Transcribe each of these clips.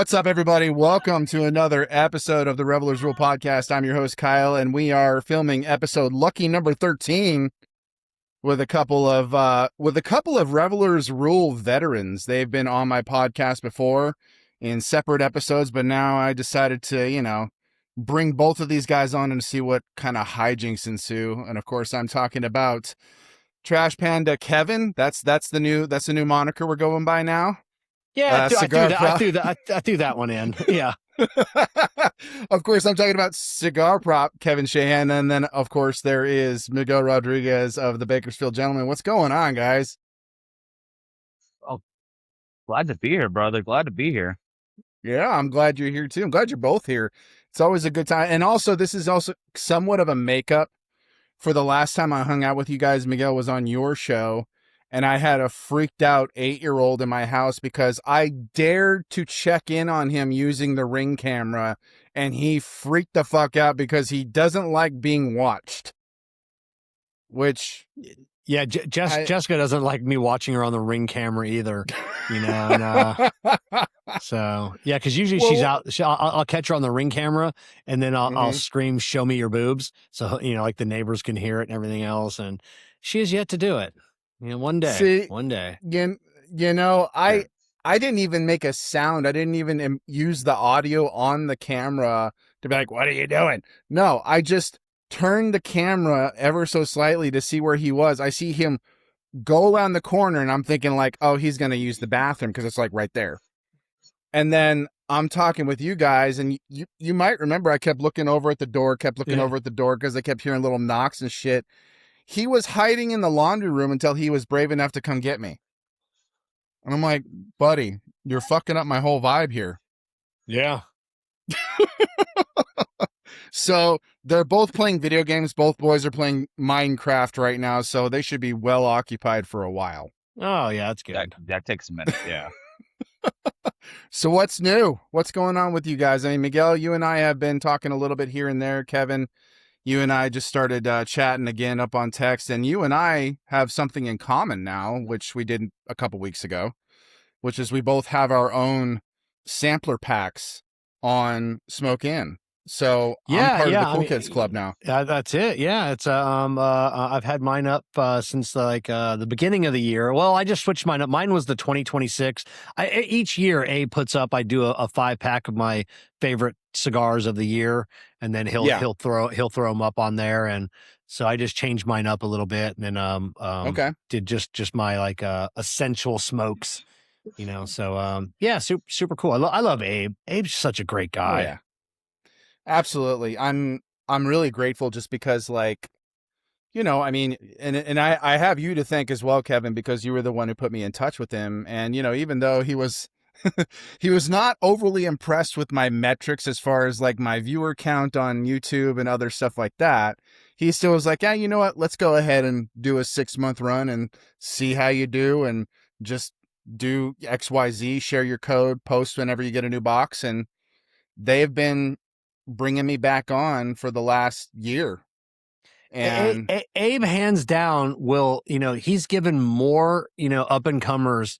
What's up, everybody? Welcome to another episode of the Revelers Rule podcast. I'm your host, Kyle, and we are filming episode lucky number 13 with a couple of Revelers Rule veterans. They've been on my podcast before in separate episodes, but now I decided to, bring both of these guys on and see what kind of hijinks ensue. And of course, I'm talking about Trash Panda Kevin. That's the new moniker we're going by now. Yeah, I threw that one in. Yeah. Of course, I'm talking about cigar prop Kevin Shahan, and then of course there is Miguel Rodriguez of the Bakersfield Gentlemen. What's going on, guys? Oh, glad to be here, brother. Glad to be here. Yeah, I'm glad you're here too. I'm glad you're both here. It's always a good time. And also, this is also somewhat of a makeup for the last time I hung out with you guys. Miguel was on your show, and I had a freaked out 8-year-old in my house because I dared to check in on him using the Ring camera, and he freaked the fuck out because he doesn't like being watched. Which, yeah, Jessica doesn't like me watching her on the Ring camera either. And, so yeah, because usually she's out. I'll catch her on the Ring camera, and then I'll scream, "Show me your boobs!" So like the neighbors can hear it and everything else. And she has yet to do it. One day. I didn't even make a sound. I didn't even use the audio on the camera to be like, "What are you doing?" No, I just turned the camera ever so slightly to see where he was. I see him go around the corner, and I'm thinking like, "Oh, he's going to use the bathroom," because it's like right there. And then I'm talking with you guys, and you might remember I kept looking over at the door, because I kept hearing little knocks and shit. He was hiding in the laundry room until he was brave enough to come get me. And I'm like, buddy, you're fucking up my whole vibe here. Yeah. So they're both playing video games. Both boys are playing Minecraft right now, so they should be well occupied for a while. Oh, yeah, that's good. That takes a minute, yeah. So what's new? What's going on with you guys? I mean, Miguel, you and I have been talking a little bit here and there. Kevin, you and I just started chatting again up on text, and you and I have something in common now, which we did a couple weeks ago, which is we both have our own sampler packs on Smoke Inn. So I'm part of the Cool Kids Club now. That's it. Yeah, it's I've had mine up since the beginning of the year. Well, I just switched mine up. Mine was the 2026. Each year, Abe puts up. I do a 5-pack of my favorite cigars of the year, and then he'll throw them up on there. And so I just changed mine up a little bit, and then did just my essential smokes. So yeah, super cool. I love Abe. Abe's such a great guy. Oh, yeah. Absolutely. I'm really grateful just because I mean, and I have you to thank as well, Kevin, because you were the one who put me in touch with him. And, even though he was, he was not overly impressed with my metrics as far as my viewer count on YouTube and other stuff like that, he still was like, yeah, you know what, let's go ahead and do a 6-month run and see how you do. And just do XYZ, share your code, post whenever you get a new box. And they've been bringing me back on for the last year. And Abe hands down will, he's given more, up and comers,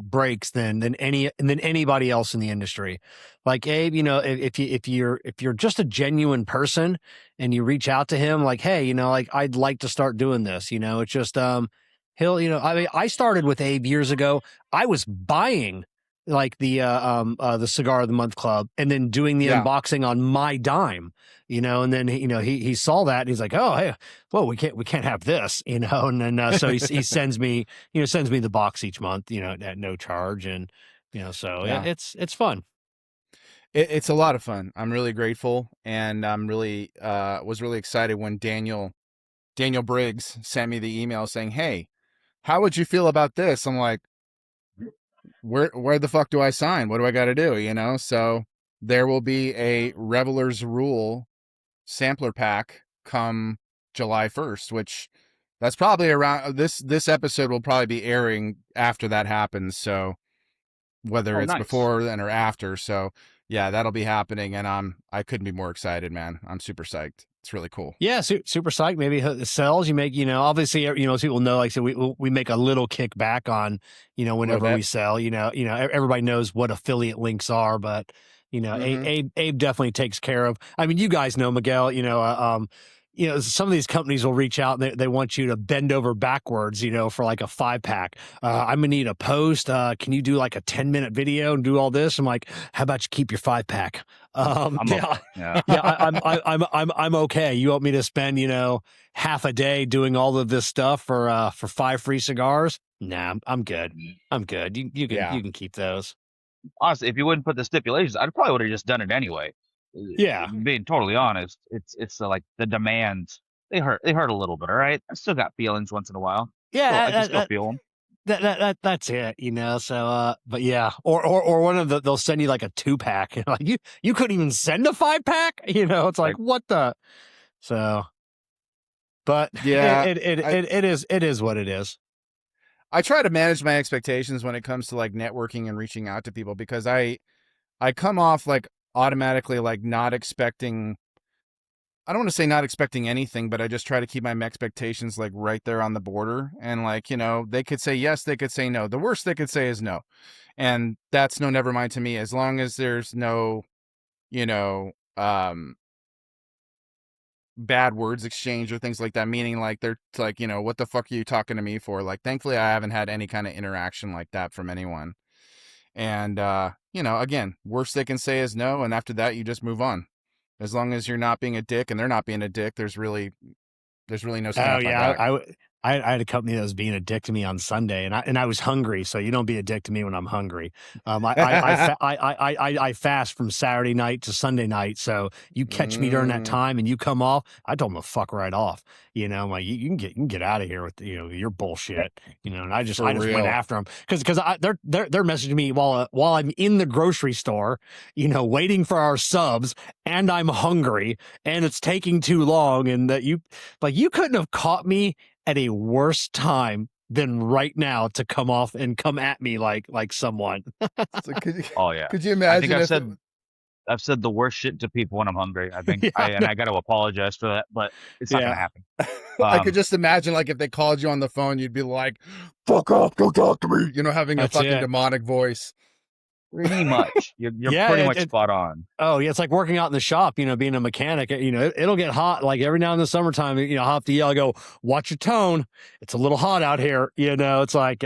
breaks than anybody else in the industry. Like Abe, if you're just a genuine person and you reach out to him like, hey, I'd like to start doing this, it's just I started with Abe years ago. I was buying the Cigar of the Month Club and then doing the unboxing on my dime, and then he saw that and he's like, oh, hey, well, we can't have this, and then so he sends me the box each month, at no charge. And so it's fun. It's a lot of fun. I'm really grateful, and I'm really was really excited when Daniel Briggs sent me the email saying, hey, how would you feel about this? I'm like, where the fuck do I sign? What do I got to do? So there will be a Revelers Rule sampler pack come July 1st, which that's probably around this episode will probably be airing after that happens. So whether it's before then or after. So yeah, that'll be happening. And I couldn't be more excited, man. I'm super psyched. It's really cool. Yeah, super psyched. Maybe it sells. You make, obviously, people know. Like I said, we make a little kickback on, whenever we sell. Everybody knows what affiliate links are, but Abe definitely takes care of. I mean, you guys know Miguel. Some of these companies will reach out and they want you to bend over backwards, for like a 5-pack. I'm gonna need a post. Can you do like a 10-minute video and do all this? I'm like, how about you keep your 5-pack? I'm okay. You want me to spend, half a day doing all of this stuff for 5 free cigars? Nah, I'm good. I'm good. You can keep those. Honestly, if you wouldn't put the stipulations, I probably would have just done it anyway. Yeah. Being totally honest, it's like the demands. They hurt a little bit. All right. I still got feelings once in a while. Yeah. I can still feel them. That's it, so but yeah, or one of they'll send you like a 2-pack. Like you couldn't even send a 5-pack, it's like what the. So but yeah, it is what it is. I try to manage my expectations when it comes to like networking and reaching out to people, because I come off like automatically like not expecting, I don't want to say not expecting anything, but I just try to keep my expectations like right there on the border. And like, they could say yes, they could say no. The worst they could say is no. And that's no never mind to me, as long as there's no, bad words exchange or things like that, meaning like they're like, what the fuck are you talking to me for? Like, thankfully I haven't had any kind of interaction like that from anyone. And again, worst they can say is no, and after that you just move on. As long as you're not being a dick and they're not being a dick, there's really no skin off my back. I had a company that was being a dick to me on Sunday, and I was hungry. So you don't be a dick to me when I'm hungry. I fast from Saturday night to Sunday night. So you catch me during that time and you come off, I told them to fuck right off. I'm like, you can get out of here with your bullshit. And I just went after them because they're messaging me while I'm in the grocery store, waiting for our subs, and I'm hungry and it's taking too long, and that you couldn't have caught me at a worse time than right now to come off and come at me like someone. So could you imagine? I think I've said the worst shit to people when I'm hungry. I think I got to apologize for that, but it's not gonna happen. I could just imagine like if they called you on the phone, you'd be like, "Fuck off, go talk to me," having a fucking demonic voice. Pretty much. You're pretty much spot on. Oh, yeah. It's like working out in the shop, being a mechanic. It'll get hot. Like every now in the summertime, I'll have to yell, I go, watch your tone. It's a little hot out here. It's like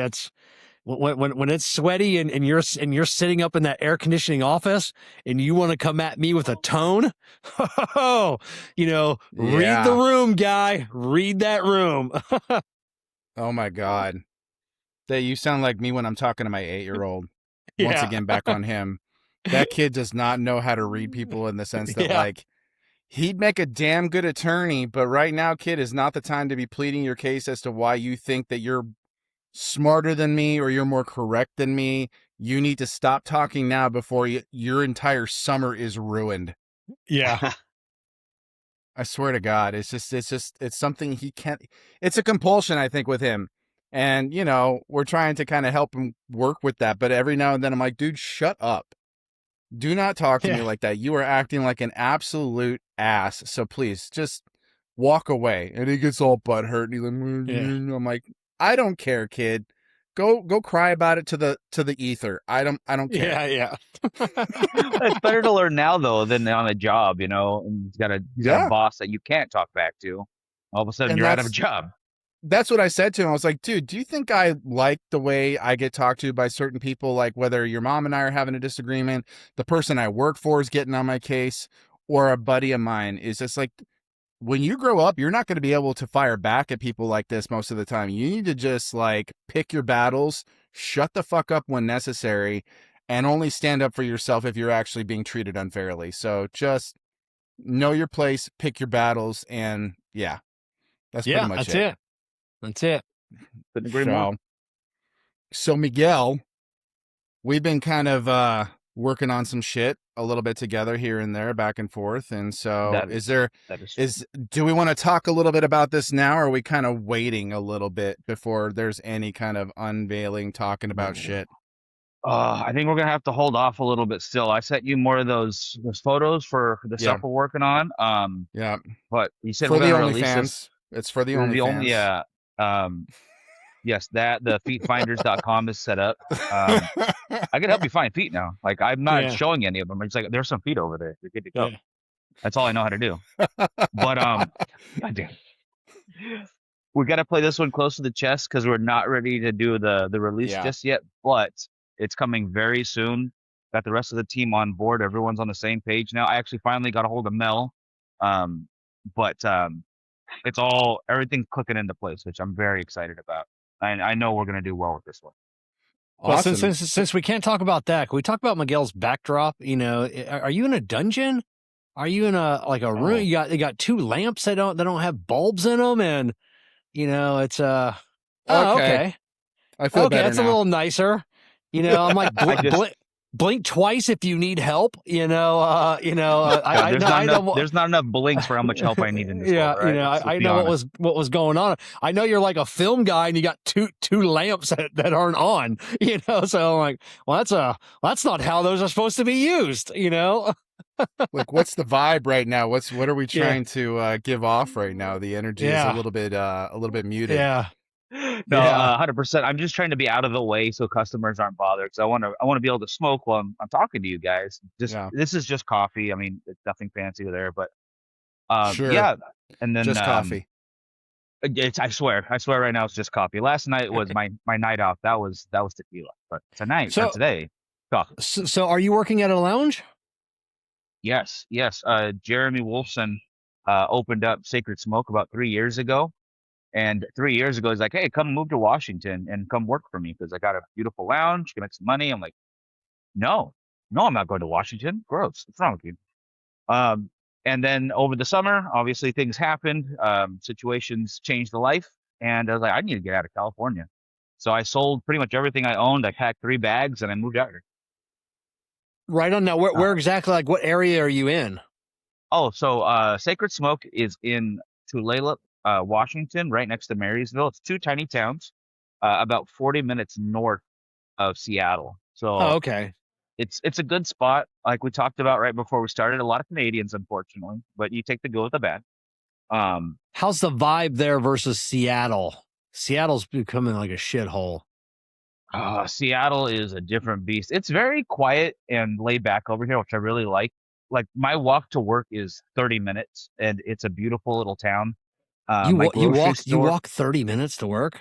when it's sweaty and you're sitting up in that air conditioning office and you want to come at me with a tone. Read the room, guy. Read that room. Oh my God. You sound like me when I'm talking to my 8-year-old. Once again, back on him. That kid does not know how to read people, in the sense that like he'd make a damn good attorney, but right now, kid, is not the time to be pleading your case as to why you think that you're smarter than me or you're more correct than me. You need to stop talking now before your entire summer is ruined. Yeah. I swear to God, it's something he can't, it's a compulsion, I think, with him. And, we're trying to kind of help him work with that. But every now and then I'm like, dude, shut up. Do not talk to me like that. You are acting like an absolute ass. So please just walk away. And he gets all butthurt. And I'm like, I don't care, kid. Go cry about it to the ether. I don't care. Yeah. It's better to learn now though than on a job, and he's got a boss that you can't talk back to. All of a sudden you're out of a job. That's what I said to him. I was like, dude, do you think I like the way I get talked to by certain people? Like whether your mom and I are having a disagreement, the person I work for is getting on my case, or a buddy of mine is just like, when you grow up, you're not going to be able to fire back at people like this most of the time. You need to just like pick your battles, shut the fuck up when necessary, and only stand up for yourself if you're actually being treated unfairly. So just know your place, pick your battles, and that's pretty much it. That's it. Couldn't agree more. So Miguel, we've been kind of working on some shit a little bit together here and there, back and forth. And so do we want to talk a little bit about this now, or are we kind of waiting a little bit before there's any kind of unveiling, talking about shit? I think we're gonna have to hold off a little bit still. I sent you more of those photos for the Yeah. stuff we're working on. Yeah. But you said For we're the gonna release this. OnlyFans. It's for the The only OnlyFans. um yes, that the feetfinders.com is set up. Um, I can help you find feet now. Like I'm not Yeah. showing any of them. It's like there's some feet over there. You're good to go. Yeah. That's all I know how to do. But goddamn, we got to play this one close to the chest because we're not ready to do the release Yeah. just yet. But it's coming very soon. Got the rest of the team on board. Everyone's on the same page now. I actually finally got a hold of Mel. But it's all everything's clicking into place, which I'm very excited about. And I know we're gonna do well with this one. Well, Awesome. since we can't talk about that, can we talk about Miguel's backdrop? You know, are you in a dungeon? Are you in a room? Oh. You got two lamps that don't have bulbs in them, and you know it's Okay. okay. I feel better That's now. a little nicer. You know, I'm like blink twice if you need help. There's not enough blinks for how much help I need in this world, right? You know, I know what was going on. I know you're like a film guy and you got two lamps that aren't on, you know, so I'm like, well, that's not how those are supposed to be used, you know? Like, what's the vibe right now? What are we trying to give off right now? The energy is a little bit muted. Yeah. No, 100%. I'm just trying to be out of the way so customers aren't bothered. So I want to be able to smoke while I'm talking to you guys. This is just coffee. I mean, it's nothing fancy there, but Sure. yeah. And then just coffee. I swear right now it's just coffee. Last night was my night off. That was tequila, but today, coffee. So are you working at a lounge? Yes. Jeremy Wolfson opened up Sacred Smoke about 3 years ago. And 3 years ago, he's like, hey, come move to Washington and come work for me because I got a beautiful lounge, can make some money. I'm like, no, I'm not going to Washington. Gross. What's wrong with you? And then over the summer, obviously things happened. Situations changed the life. And I was like, I need to get out of California. So I sold pretty much everything I owned. I packed 3 bags and I moved out here. Right on. Now, where exactly, like what area are you in? Oh, so Sacred Smoke is in Tulalip, Washington, right next to Marysville. It's 2 tiny towns, about 40 minutes north of Seattle. So okay. It's a good spot. Like we talked about right before we started, a lot of Canadians, unfortunately, but you take the good with the bad. How's the vibe there versus Seattle? Seattle's becoming like a shithole. Seattle is a different beast. It's very quiet and laid back over here, which I really like. Like my walk to work is 30 minutes and it's a beautiful little town. You walk 30 minutes to work?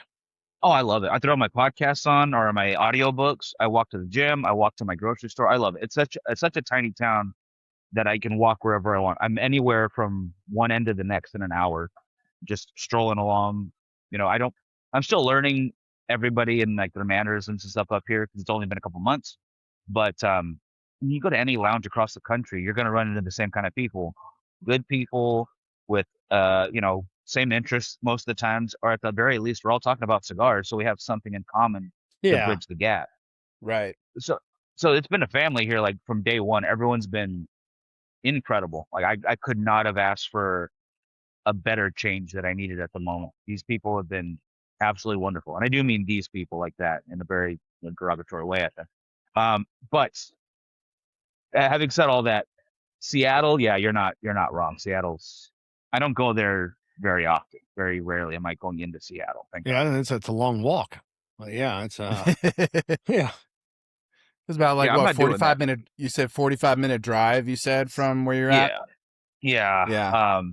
Oh, I love it. I throw my podcasts on or my audiobooks. I walk to the gym. I walk to my grocery store. I love it. It's such a tiny town that I can walk wherever I want. I'm anywhere from one end to the next in an hour, just strolling along. You know, I'm still learning everybody and like their manners and stuff up here because it's only been a couple months. But when you go to any lounge across the country, you're going to run into the same kind of people, good people with, same interests most of the times, or at the very least, we're all talking about cigars, so we have something in common to bridge the gap. Right. So it's been a family here, like from day one. Everyone's been incredible. Like I could not have asked for a better change that I needed at the moment. These people have been absolutely wonderful, and I do mean these people like that in a very derogatory way at them. But having said all that, Seattle, yeah, you're not wrong. Seattle's. I don't go there very often. Very rarely am I going into Seattle. It's a long walk. But yeah, it's yeah. It's about like 45 minute. You said 45-minute drive. You said from where you're at. Yeah.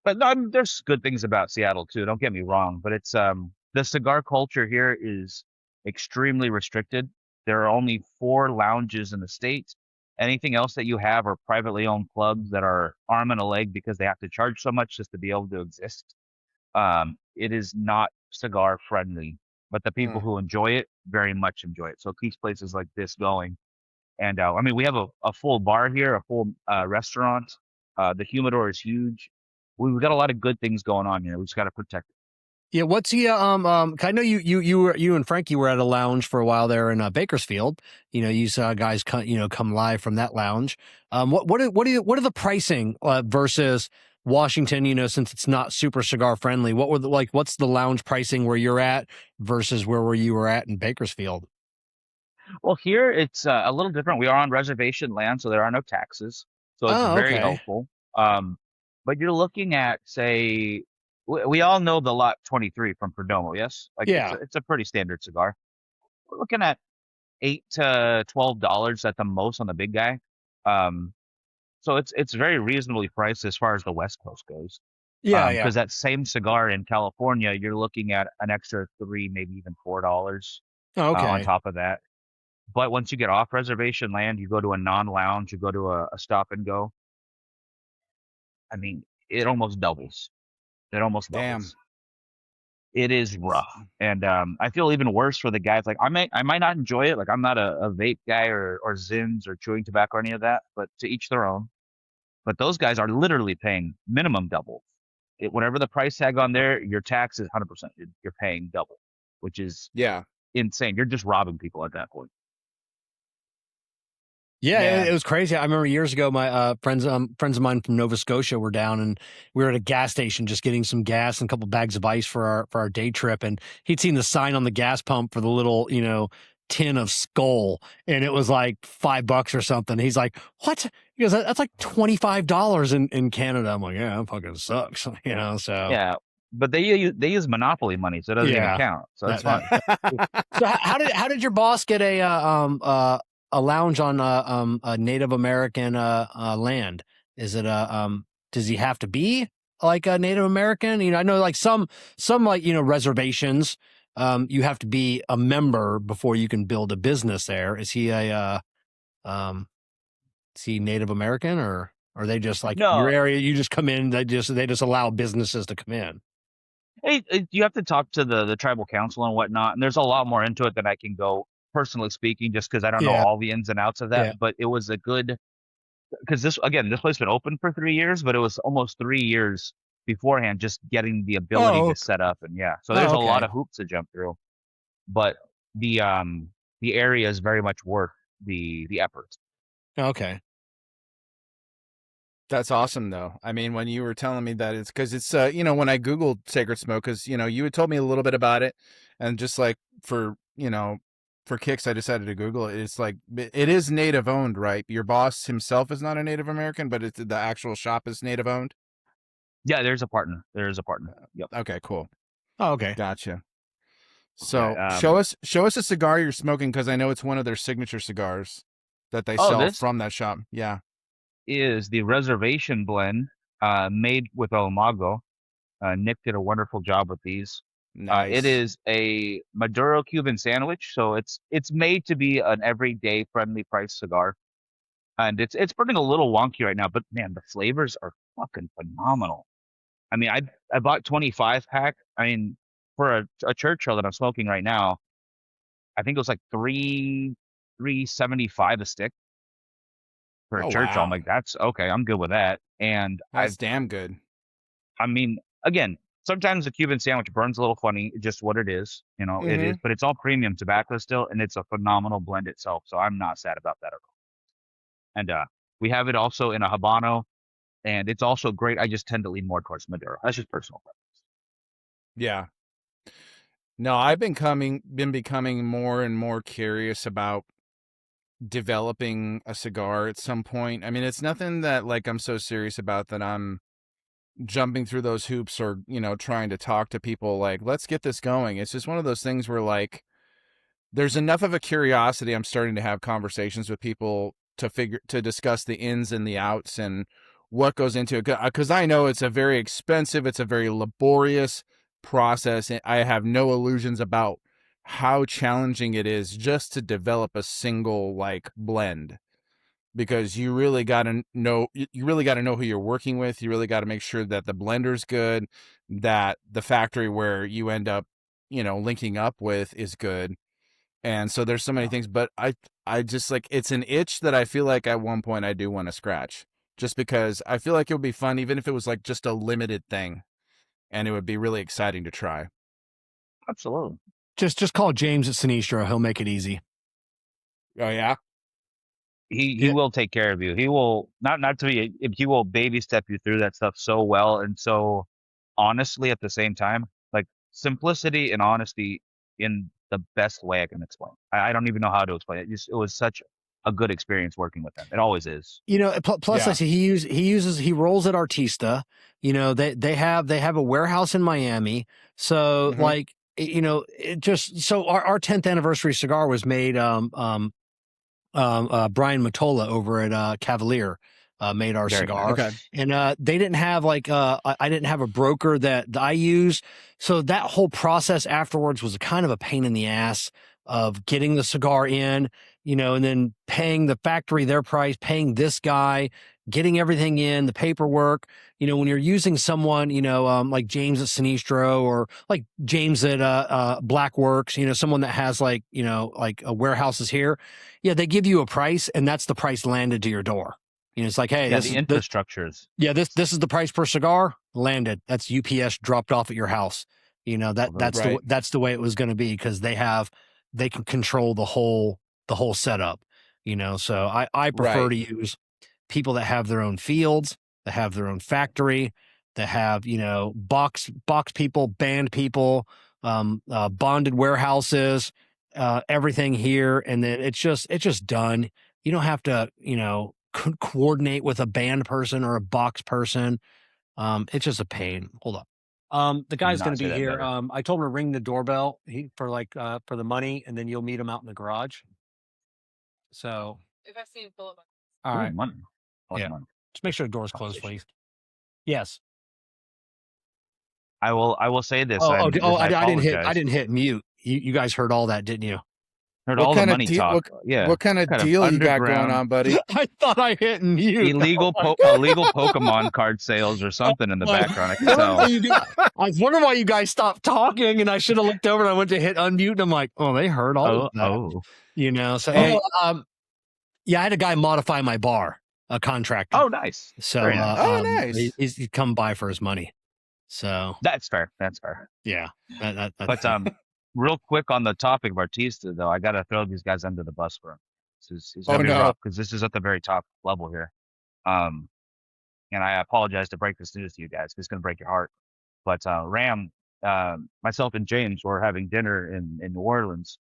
But there's good things about Seattle too. Don't get me wrong. But it's the cigar culture here is extremely restricted. There are only 4 lounges in the state. Anything else that you have are privately owned clubs that are arm and a leg because they have to charge so much just to be able to exist. It is not cigar friendly, but the people who enjoy it very much enjoy it. So it keeps places like this going. And I mean, we have a full bar here, a full restaurant. The humidor is huge. We've got a lot of good things going on here. We just got to protect it. Yeah, what's the I know you and Frankie were at a lounge for a while there in Bakersfield. You know, you saw guys come live from that lounge. What are the pricing versus Washington? You know, since it's not super cigar friendly, what's the lounge pricing where you're at versus where you were at in Bakersfield? Well, here it's a little different. We are on reservation land, so there are no taxes. So it's Oh, very okay. helpful. But you're looking at, say, we all know the Lot 23 from Perdomo, yes? Like Yeah. it's a pretty standard cigar. We're looking at $8 to $12 at the most on the big guy. Um, so it's very reasonably priced as far as the West Coast goes. Yeah, yeah. Because that same cigar in California, you're looking at an extra $3, maybe even $4 on Okay. top of that. But once you get off reservation land, you go to a non-lounge, you go to a stop and go. I mean, it almost doubles. It almost Damn. doubles. It is rough, and I feel even worse for the guys. Like I might not enjoy it. Like I'm not a vape guy or Zins or chewing tobacco or any of that. But to each their own. But those guys are literally paying minimum double. Whatever the price tag on there, your tax is 100%. You're paying double, which is Yeah, insane. You're just robbing people at that point. Yeah, it man. was crazy. I remember years ago, my friends of mine from Nova Scotia were down, and we were at a gas station just getting some gas and a couple bags of ice for our day trip. And he'd seen the sign on the gas pump for the little, tin of Skull, and it was like $5 or something. He's like, "What?" He goes, "That's like $25 in Canada." I'm like, "Yeah, that fucking sucks," So Yeah, but they use monopoly money, so it doesn't even yeah, count. So it's that, fine. so how did your boss get a lounge on a Native American land? Is it does he have to be like a Native American? I know like some like reservations you have to be a member before you can build a business there. Is he a is he Native American, or are they just like your No, area, you just come in, they just allow businesses to come in? you have to talk to the tribal council and whatnot, and there's a lot more into it than I can go personally speaking, just because I don't know Yeah, all the ins and outs of that. yeah. But it was a good because this place been open for 3 years, but it was almost 3 years beforehand just getting the ability Oh, to set up, and yeah, so oh, there's a lot okay. of hoops to jump through. But the area is very much worth the effort. Okay. That's awesome, though. I mean, when you were telling me that, it's because it's, when I Googled Sacred Smoke, because, you had told me a little bit about it. And just like for kicks, I decided to Google it. It's like, it is native owned, right? Your boss himself is not a Native American, but the actual shop is native owned. Yeah, there's a partner. There's a partner. Yep. Okay, cool. Oh, okay. Gotcha. So Yeah. show us a cigar you're smoking, because I know it's one of their signature cigars that they Oh, sell this from that shop. Yeah. is the reservation blend made with El Mago. Nick did a wonderful job with these. It Nice. is a Maduro Cuban sandwich, so it's made to be an everyday friendly price cigar, and it's burning a little wonky right now, but man, the flavors are fucking phenomenal. I mean, I bought 25 pack. I mean, for a Churchill that I'm smoking right now, I think it was like 375 a stick for a Oh, Churchill. I'm wow. like, that's okay. I'm good with that. And That's damn good. I mean, again, sometimes the Cuban sandwich burns a little funny, just what it is, it is, Mm-hmm. but it's all premium tobacco still, and it's a phenomenal blend itself. So I'm not sad about that at all. And we have it also in a Habano, and it's also great. I just tend to lean more towards Maduro. That's just personal preference. Yeah. No, I've been becoming more and more curious about developing a cigar at some point. I mean, it's nothing that like I'm so serious about that I'm jumping through those hoops or, trying to talk to people like, let's get this going. It's just one of those things where like there's enough of a curiosity. I'm starting to have conversations with people to discuss the ins and the outs and what goes into it, because I know it's a very expensive, it's a very laborious process, and I have no illusions about how challenging it is just to develop a single like blend, because you really got to know who you're working with. You really got to make sure that the blender's good, that the factory where you end up linking up with is good. And so there's so many Yeah, things, but I just like, it's an itch that I feel like at one point I do want to scratch, just because I feel like it would be fun, even if it was like just a limited thing, and it would be really exciting to try. absolutely. Just call James at Sinistro. He'll make it easy. Oh yeah. He Yeah. will take care of you. He will not to be. He will baby step you through that stuff so well and so honestly at the same time. Like simplicity and honesty in the best way I can explain. I don't even know how to explain it. It was such a good experience working with them. It always is. Plus I see he rolls at Artista. They have a warehouse in Miami. So like, it just, so our 10th anniversary cigar was made, Brian Matola over at Cavalier made our Very cigar. nice. Okay. And they didn't have like I didn't have a broker that I use. So that whole process afterwards was kind of a pain in the ass of getting the cigar in, and then paying the factory their price, paying this guy, getting everything in, the paperwork. When you're using someone, like James at Sinistro or like James at Blackworks, someone that has like, like warehouses here. Yeah, they give you a price and that's the price landed to your door. It's like, hey, the infrastructures. This is the price per cigar landed. That's UPS dropped off at your house. That's the way it was going to be because they can control the whole setup. So I prefer to use people that have their own fields, that have their own factory, that have box people, band people, bonded warehouses, everything here, and then it's just done. You don't have to coordinate with a band person or a box person. It's just a pain. Hold up. The guy's going to be here. I told him to ring the doorbell for the money, and then you'll meet him out in the garage. So if I see him, pull up. All right. Money. Yeah. Money. Just make sure the door's closed, please. Yes. I will say this. I didn't hit mute. You guys heard all that, didn't you? Heard all the money talk. What kind of deal you got going on, buddy? I thought I hit mute. Illegal Pokemon card sales or something in the background. I can tell. I was wondering why you guys stopped talking, and I should have looked over and I went to hit unmute, and I'm like, oh, they heard all of that. So hey, I had a guy modify my bar, a contractor. Oh, nice. So nice. Nice. He's come by for his money. So that's fair. Yeah. But real quick on the topic of Artista, though, I got to throw these guys under the bus for him. He's going to be rough because this is at the very top level here. And I apologize to break this news to you guys. It's going to break your heart. But Ram, myself and James were having dinner in New Orleans,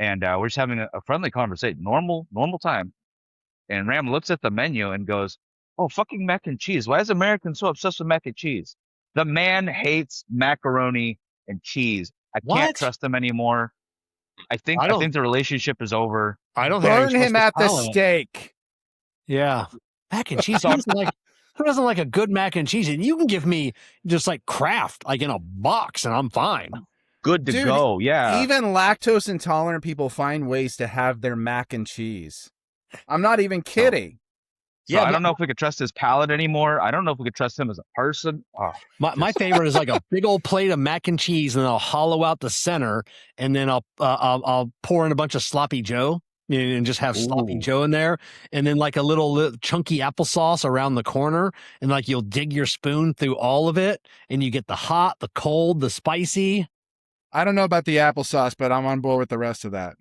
and we're just having a friendly conversation, normal time. And Ram looks at the menu and goes, "Oh, fucking mac and cheese. Why is Americans so obsessed with mac and cheese?" The man hates macaroni and cheese. I can't trust him anymore. I think the relationship is over. I don't burn him at the stake. Yeah, mac and cheese. Who doesn't like a good mac and cheese? And you can give me just like Kraft, like in a box, and I'm fine. Good to go. Yeah. Even lactose intolerant people find ways to have their mac and cheese. I'm not even kidding. So I don't know if we could trust his palate anymore. I don't know if we could trust him as a person. My favorite is like a big old plate of mac and cheese, and then I'll hollow out the center, and then I'll pour in a bunch of sloppy Joe, and just have sloppy Joe in there, and then like a little chunky applesauce around the corner, and like you'll dig your spoon through all of it, and you get the hot, the cold, the spicy. I don't know about the applesauce, but I'm on board with the rest of that.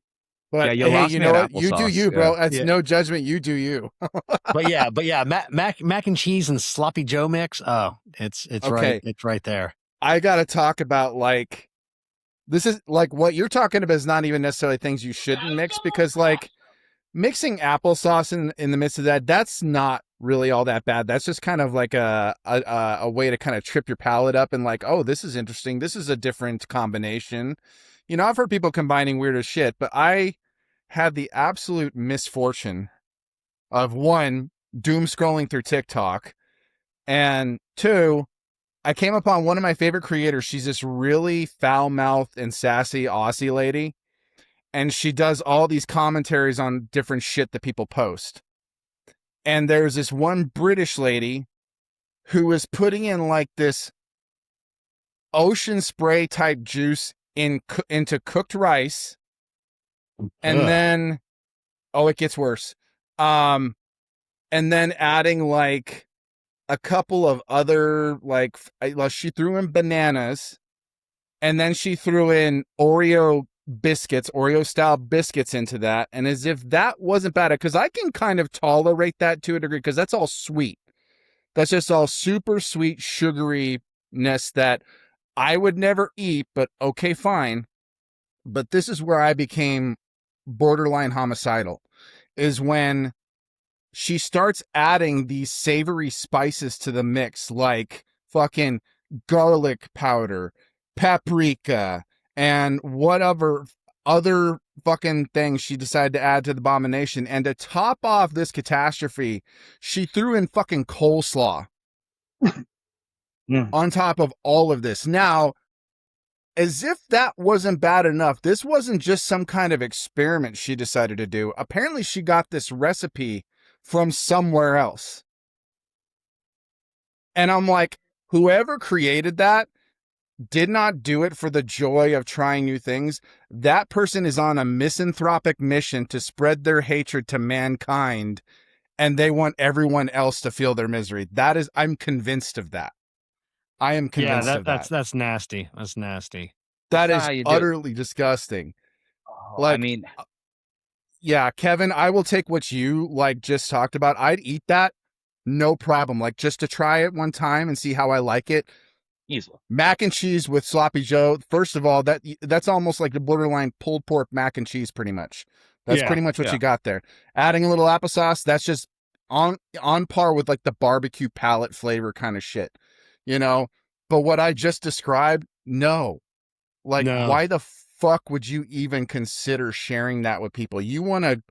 But you know what? You do you, bro. That's no judgment. You do you. but yeah, mac and cheese and sloppy Joe mix. Oh, it's okay. Right. It's right there. I got to talk about like, this is like what you're talking about is not even necessarily things you shouldn't mix, because like mixing applesauce in the midst of that's not really all that bad. That's just kind of like a way to kind of trip your palate up and like, oh, this is interesting. This is a different combination. I've heard people combining weirder shit, but I had the absolute misfortune of, one, doom scrolling through TikTok, and two, I came upon one of my favorite creators. She's this really foul-mouthed and sassy Aussie lady, and she does all these commentaries on different shit that people post. And there's this one British lady who was putting in like this ocean spray type juice into cooked rice, and then it gets worse. And then adding like a couple of other she threw in bananas, and then she threw in Oreo style biscuits into that. And as if that wasn't bad, because I can kind of tolerate that to a degree, because that's all sweet. That's just all super sweet sugariness that I would never eat, but okay, fine. but this is where I became borderline homicidal, is when she starts adding these savory spices to the mix, like fucking garlic powder, paprika, and whatever other fucking things she decided to add to the abomination. And to top off this catastrophe, she threw in fucking coleslaw on top of all of this. Now, as if that wasn't bad enough, this wasn't just some kind of experiment she decided to do. Apparently, she got this recipe from somewhere else. And I'm like, whoever created that did not do it for the joy of trying new things. That person is on a misanthropic mission to spread their hatred to mankind, and they want everyone else to feel their misery. I'm convinced of that. I am convinced of that. That's nasty. That's nasty. That is utterly disgusting. Like, I mean, yeah, Kevin, I will take what you just talked about. I'd eat that, no problem. Like, just to try it one time and see how I like it. Easily. Mac and cheese with sloppy Joe. First of all, that's almost like the borderline pulled pork mac and cheese, pretty much. That's pretty much what you got there. Adding a little applesauce, that's just on par with like the barbecue palate flavor kind of shit, But what I just described, no. Why the fuck would you even consider sharing that with people? You want to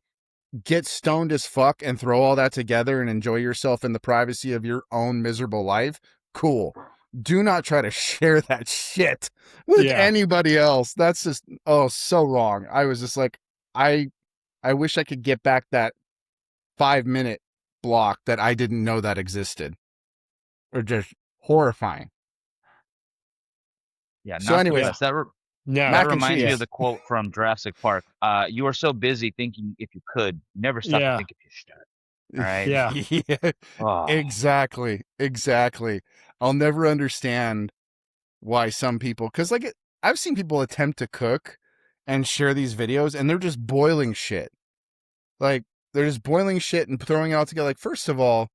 get stoned as fuck and throw all that together and enjoy yourself in the privacy of your own miserable life? Cool. Do not try to share that shit with anybody else. That's just, so wrong. I was just like, I wish I could get back that 5-minute block that I didn't know that existed. Or just horrifying. Yeah. So anyways, that reminds me of the quote from Jurassic Park. You are so busy thinking if you could, never stop to think if you should. All right. Yeah. Oh. Exactly. I'll never understand why some people, because I've seen people attempt to cook and share these videos, and they're just boiling shit. Like, they're just boiling shit and throwing it all together. Like, first of all,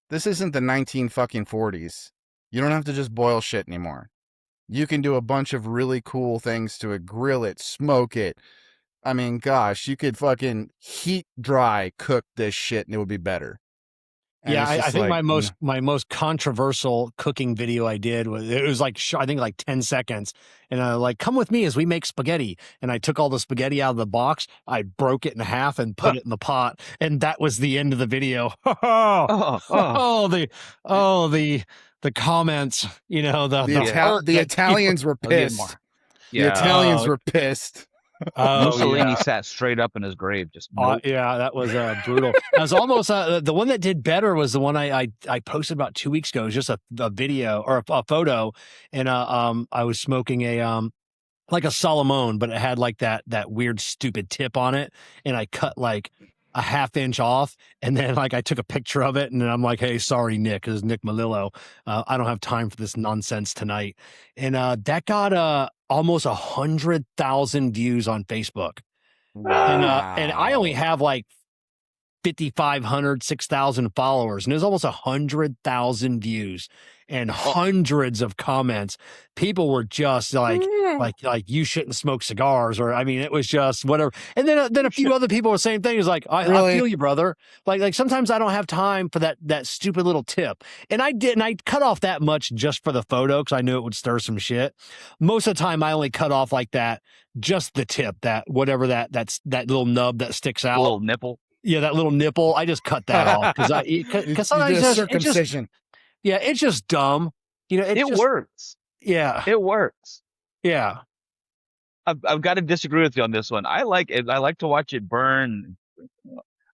this isn't the 1940s. You don't have to just boil shit anymore. You can do a bunch of really cool things to it. Grill it, smoke it. I mean, gosh, you could fucking heat dry cook this shit and it would be better. And I think my most controversial cooking video I did was I think 10 seconds, and I come with me as we make spaghetti. And I took all the spaghetti out of the box, I broke it in half and put it in the pot, and that was the end of the video. The comments, the Italians were pissed. The Italians were pissed. Mussolini sat straight up in his grave. Just that was brutal. I was almost the one that did better was the one I posted about 2 weeks ago. It was just a video or a photo, and I was smoking a Solomon, but it had that weird stupid tip on it, and I cut a half inch off, and then I took a picture of it, and then I'm like, hey, sorry, Nick, this is Nick Malillo. I don't have time for this nonsense tonight. And that got almost 100,000 views on Facebook. Wow. And I only have 5,500, 6,000 followers, and there's almost 100,000 views and hundreds of comments. People were just like you shouldn't smoke cigars, or I mean, it was just whatever. And then a few other people were saying things like, I feel you, brother. Like sometimes I don't have time for that stupid little tip, and I cut off that much just for the photo because I knew it would stir some shit. Most of the time, I only cut off just the tip, that little nub that sticks out, little nipple. Yeah, that little nipple. I just cut that off because sometimes circumcision. It's just dumb. It works. Yeah, it works. Yeah, I've got to disagree with you on this one. I like it. I like to watch it burn.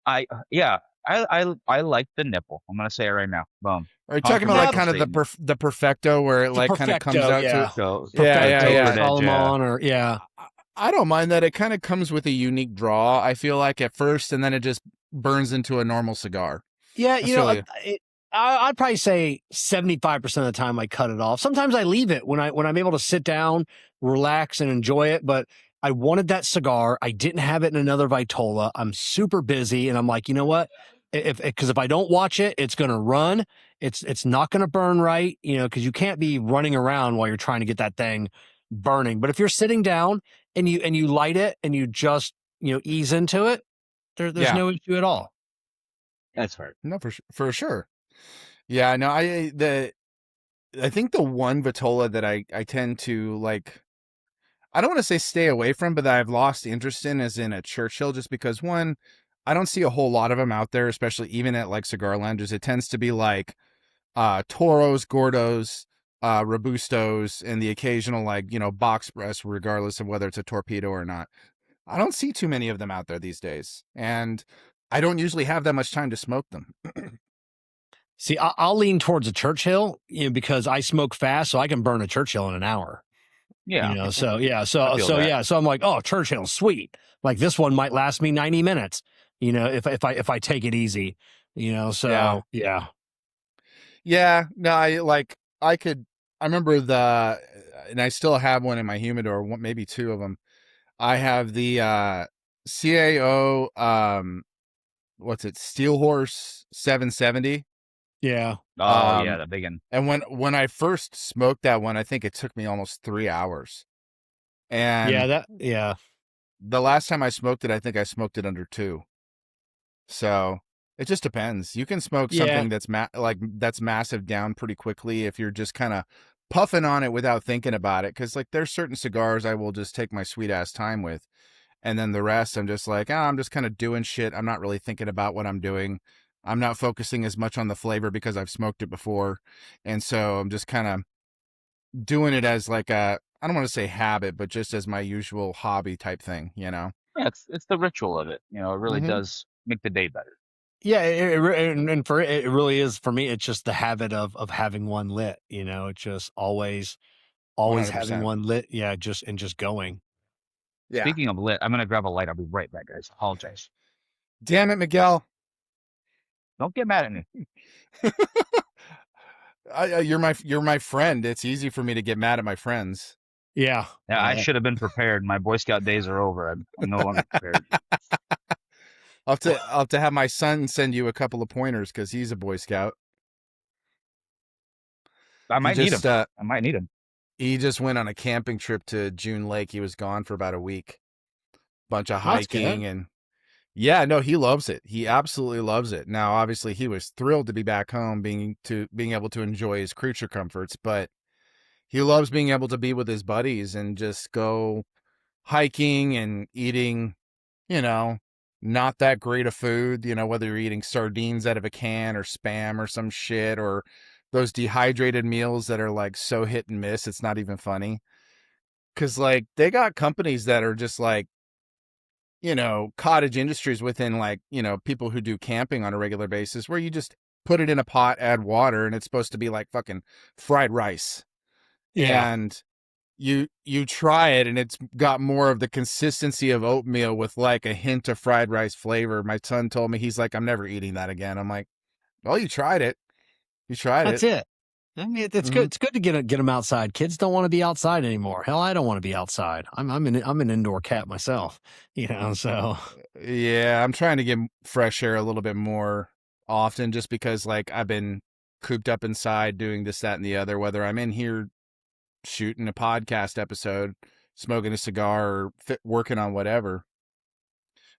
I like the nipple. I'm gonna say it right now. Boom. Are you talking about kind of the perfecto where it kind of comes out to? Yeah. Solomon, or I don't mind that. It kind of comes with a unique draw, I feel like, at first, and then it just burns into a normal cigar. Yeah, I'd probably say 75% of the time I cut it off. Sometimes I leave it when I'm able to sit down, relax, and enjoy it. But I wanted that cigar. I didn't have it in another Vitola. I'm super busy, and I'm like, you know what? Because if I don't watch it, it's going to run. It's not going to burn right, because you can't be running around while you're trying to get that thing burning. But if you're sitting down and you light it and you just, ease into it, there's Yeah. no issue at all. That's fair. No, for sure. Yeah, no, I think the one Vitola that I tend to like, I don't want to say stay away from, but that I've lost interest in is in a Churchill, just because one, I don't see a whole lot of them out there, especially even at like cigar lounges. It tends to be like Toros, Gordos, Robustos, and the occasional like, box press, regardless of whether it's a torpedo or not. I don't see too many of them out there these days, and I don't usually have that much time to smoke them. See, I'll lean towards a Churchill, because I smoke fast, so I can burn a Churchill in an hour. Yeah. So yeah, I so feel so that. yeah, so I'm like, oh, Churchill, sweet. Like this one might last me 90 minutes. If I take it easy. So yeah. Yeah, no, I remember and I still have one in my humidor, maybe two of them. I have the CAO, what's it, Steel Horse 770. Yeah. Oh yeah, the big one. And when I first smoked that one, I think it took me almost 3 hours. And Yeah. the last time I smoked it, I think I smoked it under 2. So it just depends. You can smoke Yeah. something that's massive down pretty quickly if you're just kind of puffing on it without thinking about it. Because like there's certain cigars I will just take my sweet ass time with, and then the rest I'm just like, I'm just kind of doing shit. I'm not really thinking about what I'm doing. I'm not focusing as much on the flavor because I've smoked it before, and so I'm just kind of doing it as like I don't want to say habit, but just as my usual hobby type thing, Yeah, it's the ritual of it. It really Mm-hmm. does make the day better. Yeah, and for it really is for me. It's just the habit of having one lit. It's just always 100%. having one lit. Yeah, just going. Yeah. Speaking of lit, I'm gonna grab a light. I'll be right back, guys. Apologize. Damn it, Miguel. Don't get mad at me. You're my friend. It's easy for me to get mad at my friends. Yeah. Yeah, I should have been prepared. My Boy Scout days are over. I'm no longer prepared. I'll have to have my son send you a couple of pointers because he's a Boy Scout. I He might need him. just I might need him. he just went on a camping trip to June Lake. He was gone for about a week. Bunch of That's good. hiking and yeah, no, he loves it. He absolutely loves it. Now, obviously, he was thrilled to be back home, being able to enjoy his creature comforts, but he loves being able to be with his buddies and just go hiking and eating, you know, not that great of food, whether you're eating sardines out of a can or Spam or some shit or those dehydrated meals that are like so hit and miss, it's not even funny. Cause like they got companies that are just like, cottage industries within like, people who do camping on a regular basis where you just put it in a pot, add water, and it's supposed to be like fucking fried rice. Yeah. And you try it and it's got more of the consistency of oatmeal with like a hint of fried rice flavor. My son told me, he's like, I'm never eating that again. I'm like, well, you tried it. You tried That's it. it. I mean, it's Mhm. good. It's good to get them outside. Kids don't want to be outside anymore. Hell, I don't want to be outside. I'm an indoor cat myself. So Yeah, I'm trying to get fresh air a little bit more often just because like I've been cooped up inside doing this, that, and the other, whether I'm in here shooting a podcast episode, smoking a cigar, or working on whatever.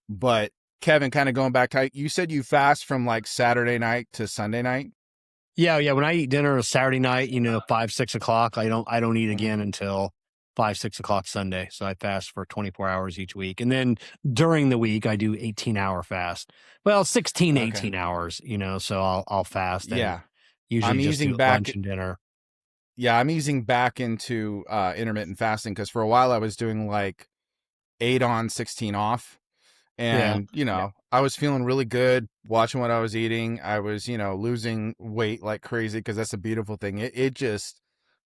But Kevin, kind of going back to, you said you fast from like Saturday night to Sunday night. yeah. When I eat dinner Saturday night, 5-6 o'clock, I don't eat Mhm. again until 5-6 o'clock Sunday. So I fast for 24 hours each week, and then during the week I do 18-hour fast. Well, 16, Okay. 18 hours. So I'll fast and Yeah. usually I'm just easing do back. lunch and dinner. Yeah, I'm easing back into intermittent fasting because for a while I was doing like 8 on, 16 off. Yeah. And, I was feeling really good watching what I was eating. I was, losing weight like crazy because that's a beautiful thing. It just,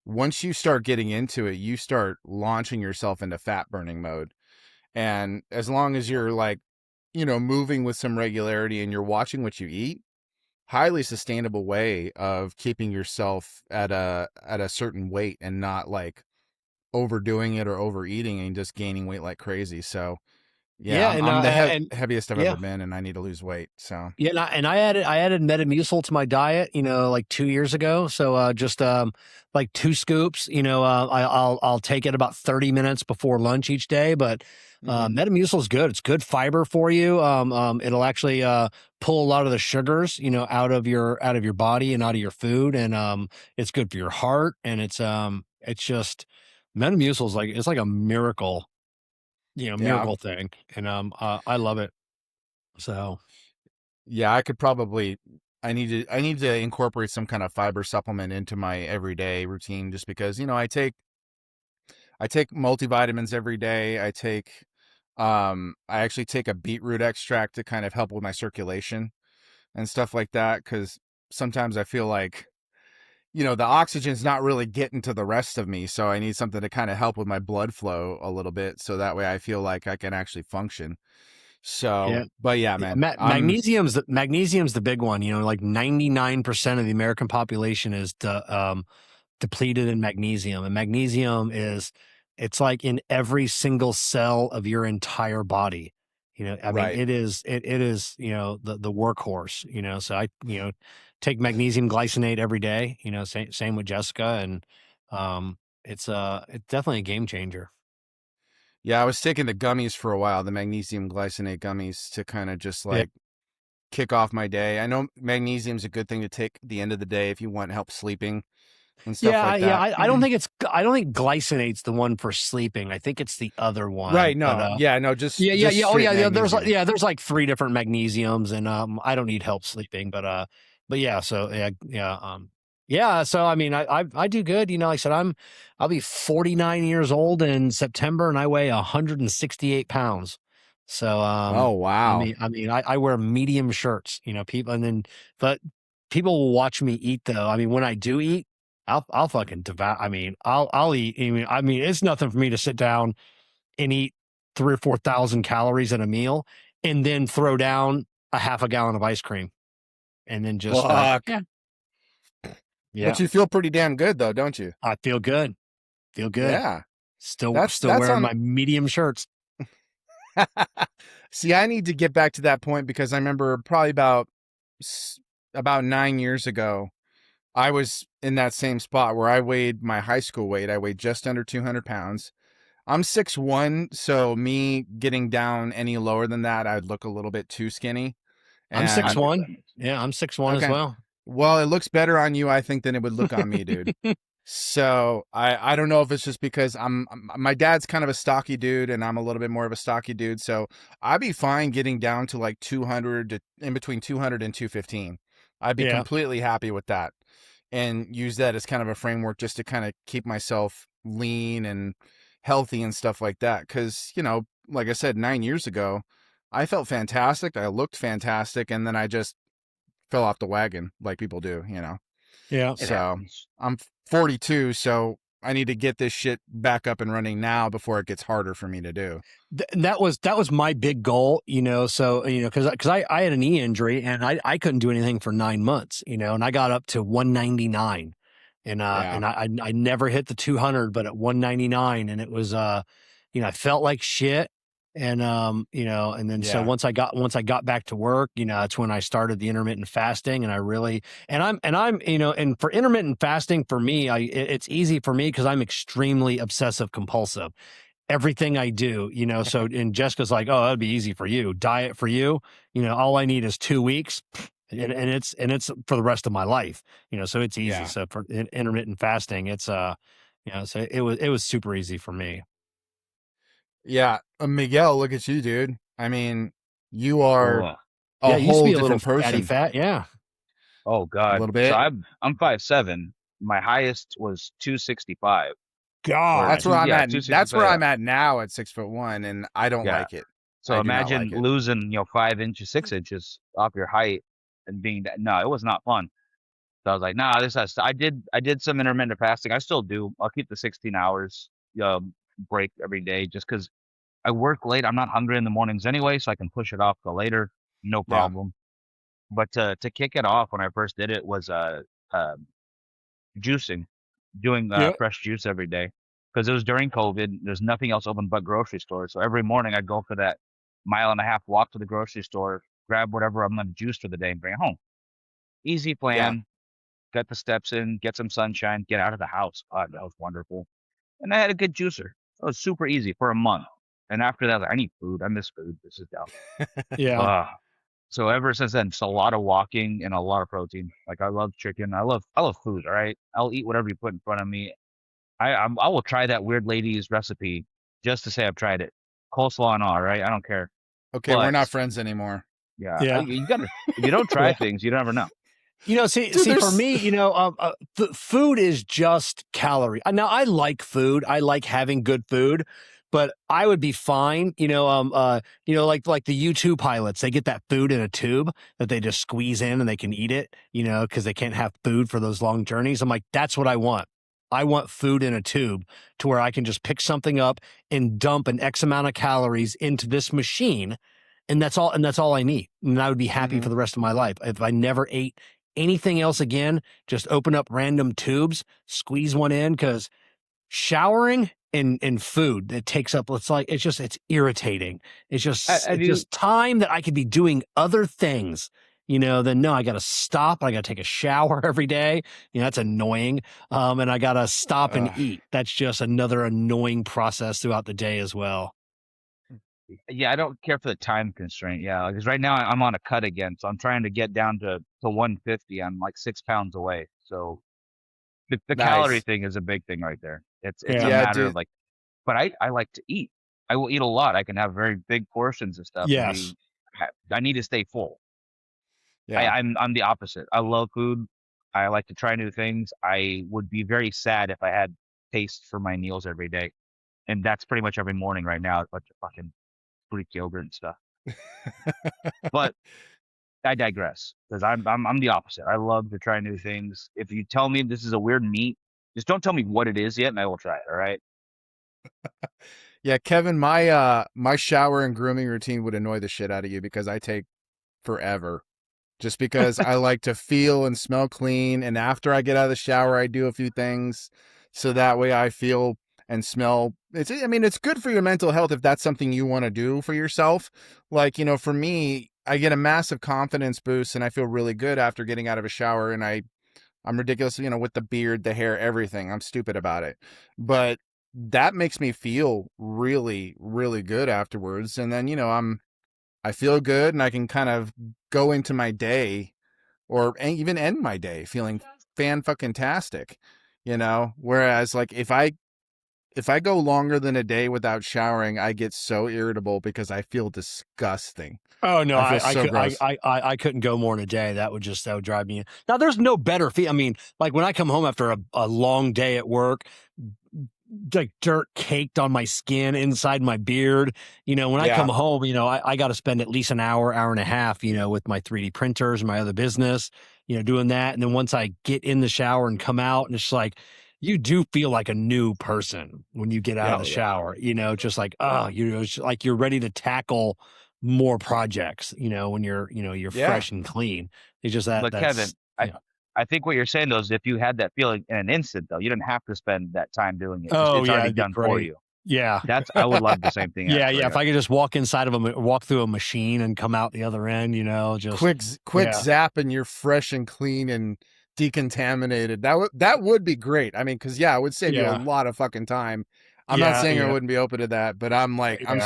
once you start getting into it, you start launching yourself into fat burning mode. And as long as you're like, moving with some regularity and you're watching what you eat, highly sustainable way of keeping yourself at a certain weight and not like overdoing it or overeating and just gaining weight like crazy. So Yeah, Yeah, I'm the and heaviest I've yeah. ever been, and I need to lose weight. So Yeah, and I added Metamucil to my diet, like 2 years ago. So just like 2 scoops. I'll take it about 30 minutes before lunch each day. But hmm Metamucil is good. It's good fiber for you. It'll actually pull a lot of the sugars, out of your body and out of your food, and it's good for your heart. And it's just Metamucil is like it's like a miracle, yeah, miracle thing, and I love it. So. yeah, I could probably. I need to incorporate some kind of fiber supplement into my everyday routine, just because I take multivitamins every day. I actually take a beetroot extract to kind of help with my circulation and stuff like that, because sometimes I feel like the oxygen's not really getting to the rest of me, so I need something to kind of help with my blood flow a little bit, so that way I feel like I can actually function. So, Yeah. but yeah, Yeah, man, magnesium's the big one. Like 99% of the American population is depleted in magnesium, and magnesium it's like in every single cell of your entire body. I mean, right. it is the workhorse. So I take magnesium glycinate every day. Same with Jessica, and it's definitely a game changer. Yeah, I was taking the gummies for a while, the magnesium glycinate gummies, to kind of just Yeah. like kick off my day. I know magnesium's a good thing to take at the end of the day if you want help sleeping and stuff Yeah, like yeah. that. I don't think glycinate's the one for sleeping. I think it's the other one. Right, But no. Yeah, no, just yeah, yeah, just yeah. Oh straight yeah, yeah. There's like magnesium. there's like three different magnesiums, and I don't need help sleeping, but yeah. So yeah, yeah, yeah. So I mean, I do good. Like I said, I'll be 49 years old in September, and I weigh 168 pounds. So Oh, I wow. mean, I wear medium shirts. People, but people will watch me eat though. I mean, when I do eat. I'll fucking devour. I mean, I'll eat. I mean, it's nothing for me to sit down and eat 3 or 4,000 calories in a meal, and then throw down a half a gallon of ice cream, and then just Fuck. yeah, yeah. But you feel pretty damn good though, don't you? I feel good. Feel good. Yeah. Still That's still that's wearing on my medium shirts. See, I need to get back to that point, because I remember probably about 9 years ago, I was in that same spot where I weighed my high school weight. I weighed just under 200 pounds. I'm 6'1", so me getting down any lower than that, I'd look a little bit too skinny. I'm six And one. Yeah, I'm 6'1" as okay, well. well, it looks better on you, I think, than it would look on me, dude. So I don't know if it's just because my dad's kind of a stocky dude, and I'm a little bit more of a stocky dude. So I'd be fine getting down to like 200, to in between 200 and 215. I'd be Yeah, completely happy with that, and use that as kind of a framework just to kind of keep myself lean and healthy and stuff like that. Because like I said, 9 years ago, I felt fantastic. I looked fantastic, and then I just fell off the wagon like people do. yeah. It So happens. I'm 42, so I need to get this shit back up and running now before it gets harder for me to do. That was my big goal, so because I had a knee injury, and I couldn't do anything for 9 months, and I got up to 199, and Yeah. I never hit the 200, but at 199, and it was I felt like shit, and then so Yeah. once I got back to work, that's when I started the intermittent fasting, and I really and for intermittent fasting, for me, it's easy for me because I'm extremely obsessive compulsive. Everything I do, so, and Jessica's like, "Oh, that'd be easy for you. Diet for you, all I need is 2 weeks, and it's for the rest of my life, so it's easy." Yeah. So for intermittent fasting, it's so it was super easy for me. Yeah. Miguel, look at you, dude. I mean, you are Ugh. Yeah, a it used to whole be a little different fatty person. fat. Yeah. Oh A God. little So bit. I'm 5'7". My highest was 265 or God. yeah, That's where 265. I'm at now at 6'1", and I don't Yeah. like it. So I do not imagine like it. losing, 5 inches, 6 inches off your height and being that. No, it was not fun. So I was like, nah, this has. I did some intermittent fasting. I still do. I'll keep the 16 hours break every day just because I work late. I'm not hungry in the mornings anyway, so I can push it off till later, no Yeah. problem. But to kick it off when I first did it was uh juicing, doing Yeah. fresh juice every day because it was during COVID. There's nothing else open but grocery stores. So every morning I'd go for that 1.5 mile walk to the grocery store, grab whatever I'm going to juice for the day, and bring it home. Easy Yeah. plan. Get the steps in, get some sunshine, get out of the house. God, that was wonderful. And I had a good juicer. It was super easy for a month. And after that, I was like, I need food. I miss food. This is dumb. Yeah. So ever since then, it's a lot of walking and a lot of protein. Like I love chicken. I love food. All right, I'll eat whatever you put in front of me. I will try that weird lady's recipe just to say I've tried it. Coleslaw and all, right? I don't care. Okay, we're But not friends anymore. yeah, Yeah. you gotta. If you don't try Yeah. things, you never know. See, Dude, for me, food is just calorie. Now, I like food. I like having good food, but I would be fine. Like the U2 pilots, they get that food in a tube that they just squeeze in and they can eat it. Because they can't have food for those long journeys. I'm like, that's what I want. I want food in a tube to where I can just pick something up and dump an X amount of calories into this machine. And that's all I need. And I would be happy for the rest of my life. If I never ate anything else again, just open up random tubes, squeeze one in, because showering and food that takes up, it's irritating. It's just time that I could be doing other things, then no, I got to stop. I got to take a shower every day. That's annoying. And I got to stop and eat. That's just another annoying process throughout the day as well. Yeah, I don't care for the time constraint. Yeah, because right now I'm on a cut again, so I'm trying to get down to 150. I'm like 6 pounds away. So the calorie Nice. thing is a big thing right there. It's a Yeah. matter dude. of like, but I like to eat. I will eat a lot. I can have very big portions and stuff. Yes. I need to stay full. Yeah. I'm the opposite. I love food. I like to try new things. I would be very sad if I had taste for my meals every day, and that's pretty much every morning right now. A bunch of fucking Greek yogurt and stuff. But I digress because I'm the opposite. I love to try new things. If you tell me this is a weird meat, just don't tell me what it is yet, and I will try it. All right. Yeah, Kevin, my shower and grooming routine would annoy the shit out of you because I take forever. Just because I like to feel and smell clean, and after I get out of the shower, I do a few things so that way I feel and smell. It's good for your mental health if that's something you want to do for yourself. Like, for me, I get a massive confidence boost and I feel really good after getting out of a shower, and I'm ridiculous, with the beard, the hair, everything. I'm stupid about it. But that makes me feel really, really good afterwards. And then, I feel good and I can kind of go into my day or even end my day feeling fan-fucking-tastic, whereas like if I go longer than a day without showering, I get so irritable because I feel disgusting. Oh no, I feel so gross. I couldn't go more than a day. That would drive me. Now there's no better feel. Like when I come home after a long day at work, like dirt caked on my skin, inside my beard. When I come home, I got to spend at least an hour and a half, with my 3D printers and my other business, doing that. And then once I get in the shower and come out, and it's like, you do feel like a new person when you get out of the shower, just like, it's like you're ready to tackle more projects, when you're fresh and clean. It's just But Kevin, that's, I think what you're saying though is if you had that feeling in an instant though, you didn't have to spend that time doing it. oh It's yeah, already it'd be done for great. you. Yeah. I would love the same thing. Yeah, Actually. yeah. If I could just walk inside of walk through a machine and come out the other end, just quick zap and you're fresh and clean and decontaminated. That would be great. Because it would save you a lot of fucking time. I'm not saying I wouldn't be open to that, but I'm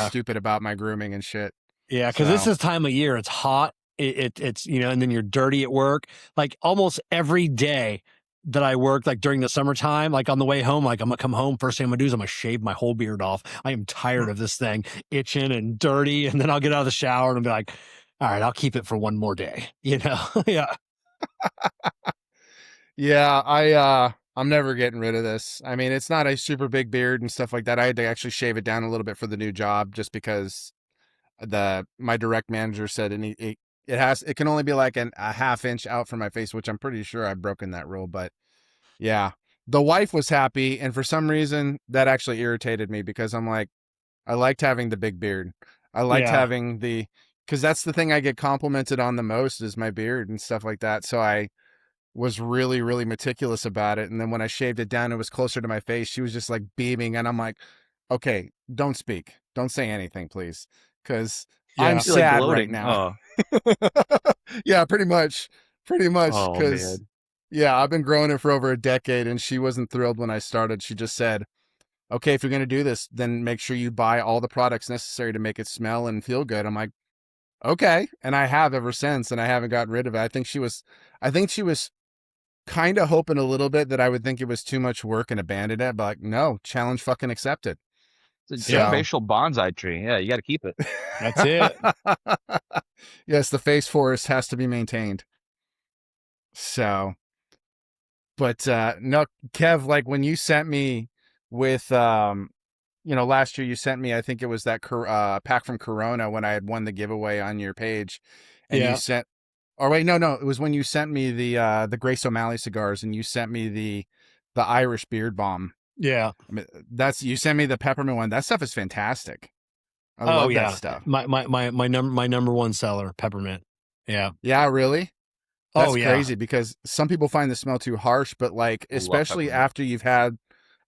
stupid about my grooming and shit. Yeah, because this is time of year. It's hot. It's and then you're dirty at work. Like almost every day that I work, like during the summertime, like on the way home, like I'm gonna come home. First thing I'm gonna do is I'm gonna shave my whole beard off. I am tired of this thing itching and dirty. And then I'll get out of the shower and I'll be like, all right, I'll keep it for one more day. Yeah. Yeah, I'm never getting rid of this. It's not a super big beard and stuff like that. I had to actually shave it down a little bit for the new job just because my direct manager said it can only be like a half inch out from my face, which I'm pretty sure I've broken that rule. But yeah, the wife was happy, and for some reason that actually irritated me because I'm like, I liked having the big beard. I liked having because that's the thing I get complimented on the most is my beard and stuff like that. So I was really, really meticulous about it. And then when I shaved it down, it was closer to my face. She was just like beaming, and I'm like, okay, don't speak. Don't say anything, please. Because I'm Yeah. I feel like sad right gloating. now. Oh, Yeah, pretty much. Pretty much. oh Because, man. yeah, I've been growing it for over a decade, and she wasn't thrilled when I started. She just said, okay, if you're going to do this, then make sure you buy all the products necessary to make it smell and feel good. I'm like, okay. And I have ever since, and I haven't gotten rid of it. I think she was kind of hoping a little bit that I would think it was too much work and abandon it, but like, no, challenge fucking accepted. It's a So, facial bonsai tree. Yeah, you got to keep it. That's it. yes, the face forest has to be maintained. So, but no, Kev, like when you sent me with last year you sent me, I think it was that pack from Corona when I had won the giveaway on your page, and you Yeah. sent, or wait, no, it was when you sent me the Grace O'Malley cigars, and you sent me the Irish Beard Bomb. Yeah. I mean, you sent me the peppermint one. That stuff is fantastic. I Oh love that yeah. stuff. My number one seller, peppermint. Yeah. Yeah, really? Oh That's yeah. crazy because some people find the smell too harsh, but like, I love especially peppermint. after you've had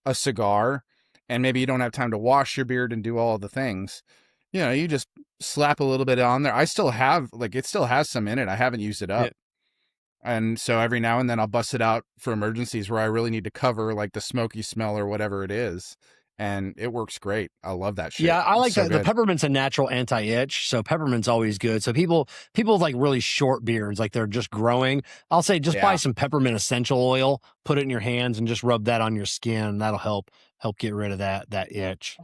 a cigar and maybe you don't have time to wash your beard and do all the things, you just slap a little bit on there. I still have, like, it still has some in it. I haven't used it up. Yeah. And so every now and then I'll bust it out for emergencies where I really need to cover like the smoky smell or whatever it is. And it works great. I love that shit. Yeah, I It's like so that. The good. peppermint's a natural anti-itch, so peppermint's always good. So people with like really short beards, like they're just growing, I'll say just buy Yeah. some peppermint essential oil, put it in your hands, and just rub that on your skin. That'll help get rid of that itch.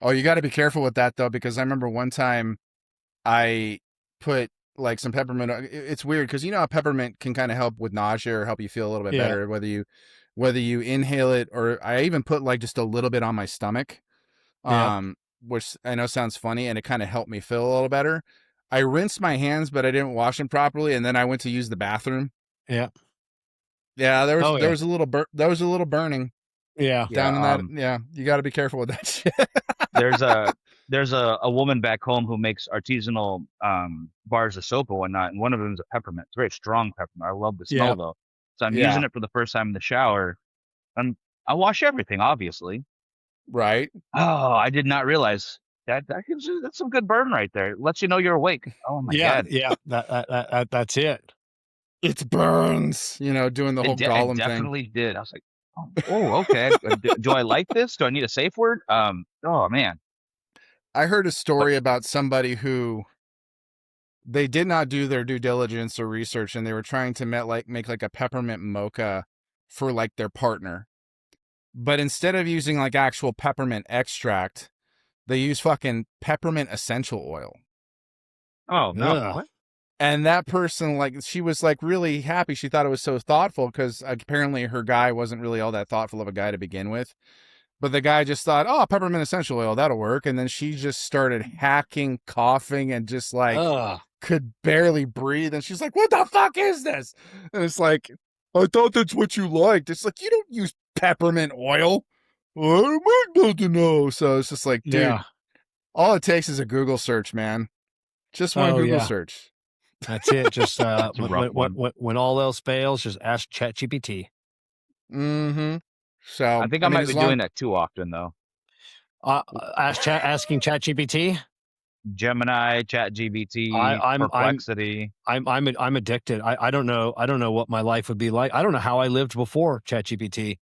Oh, you got to be careful with that though, because I remember one time I put like some peppermint. It's weird because you know how peppermint can kind of help with nausea or help you feel a little bit Yeah, better, whether you inhale it, or I even put like just a little bit on my stomach, yeah, which I know sounds funny, and it kind of helped me feel a little better. I rinsed my hands, but I didn't wash them properly, and then I went to use the bathroom. yeah. Yeah, Oh there yeah, was a little there was a little burning yeah, Yeah. down in that. Yeah, you got to be careful with that shit. There's a there's a woman back home who makes artisanal bars of soap and whatnot, and one of them is a peppermint. It's very strong peppermint. I love the yeah, smell though. So I'm Yeah, using it for the first time in the shower, and I wash everything, obviously. right. Oh, I did not realize that's some good burn right there. It lets you know you're awake. Oh my yeah, god. yeah. That's it. It burns, doing the whole It Gollum thing. definitely did. I was like, oh, okay. Do I like this? Do I need a safe word? Oh man. I heard a But story about somebody who they did not do their due diligence or research, and they were trying to make like a peppermint mocha for like their partner. But instead of using like actual peppermint extract, they use fucking peppermint essential oil. oh no. Ugh. What? And that person, like, she was like really happy. She thought it was so thoughtful because apparently her guy wasn't really all that thoughtful of a guy to begin with. But the guy just thought, oh, peppermint essential oil, that'll work. And then she just started hacking, coughing, and just like Ugh. could barely breathe. And she's like, what the fuck is this? And it's like, I thought that's what you liked. It's like, you don't use peppermint oil. I'm not to know. So it's just like, dude, Yeah. all it takes is a Google search, man. Just one Oh Google yeah. search. That's it. Just That's a rough one. when all else fails, just ask ChatGPT. Mm-hmm. So, I think I I mean, might as be long, doing that too often though. Asking ChatGPT. Gemini, ChatGPT, I'm Perplexity. I'm addicted. I don't know what my life would be like. I don't know how I lived before ChatGPT.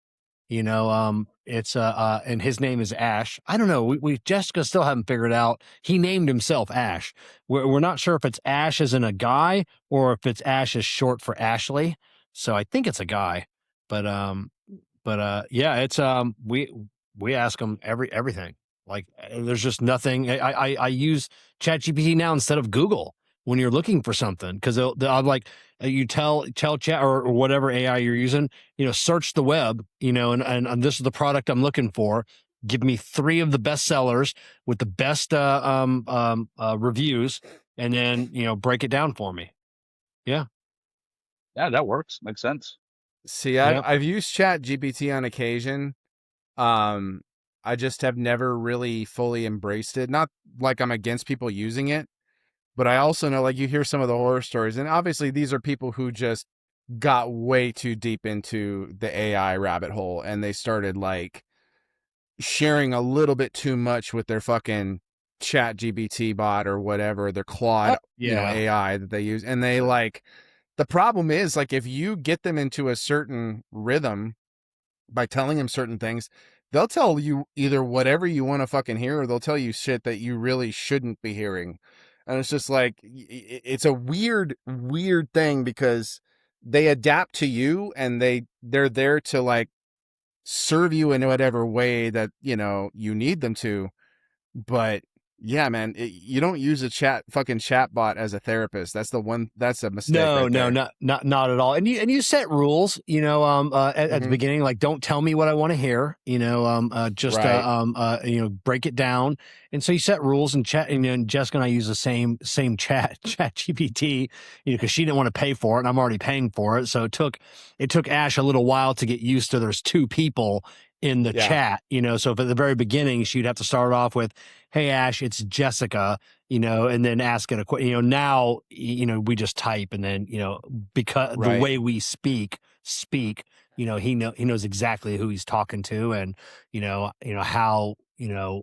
It's and his name is Ash. I don't know. We Jessica still haven't figured out. He named himself Ash. We're not sure if it's Ash as in a guy or if it's Ash as short for Ashley. So I think it's a guy. But yeah, it's we ask him everything. Like there's just nothing. I use ChatGPT now instead of Google when you're looking for something because I'm like you tell chat or whatever AI you're using, search the web, and this is the product I'm looking for. Give me 3 of the best sellers with the best reviews, and then break it down for me. Yeah, Yeah, that works. Makes sense. see, yeah, I've used Chat GPT on occasion. Um, I just have never really fully embraced it. Not like I'm against people using it, but I also know, like, you hear some of the horror stories, and obviously these are people who just got way too deep into the AI rabbit hole, and they started like sharing a little bit too much with their fucking chat GBT bot or whatever, their Claude, Yeah. AI that they use. And they like, the problem is like, if you get them into a certain rhythm by telling them certain things, they'll tell you either whatever you want to fucking hear, or they'll tell you shit that you really shouldn't be hearing. And it's just like, it's a weird, weird thing because they adapt to you and they're there to like serve you in whatever way that, you need them to. But yeah, man, you don't use a fucking chat bot as a therapist. That's a mistake No, right no, there. not at all. And you set rules, at the beginning, like don't tell me what I want to hear, just Right. break it down. And so you set rules and chat, and Jessica and I use the same chat GPT, because she didn't want to pay for it, and I'm already paying for it. So it took Ash a little while to get used to there's two people in the Yeah. chat, so if at the very beginning she'd have to start off with, "Hey Ash, it's Jessica," and then ask it a question. Now, we just type, and then, because the Right. way we speak, he knows exactly who he's talking to, and how,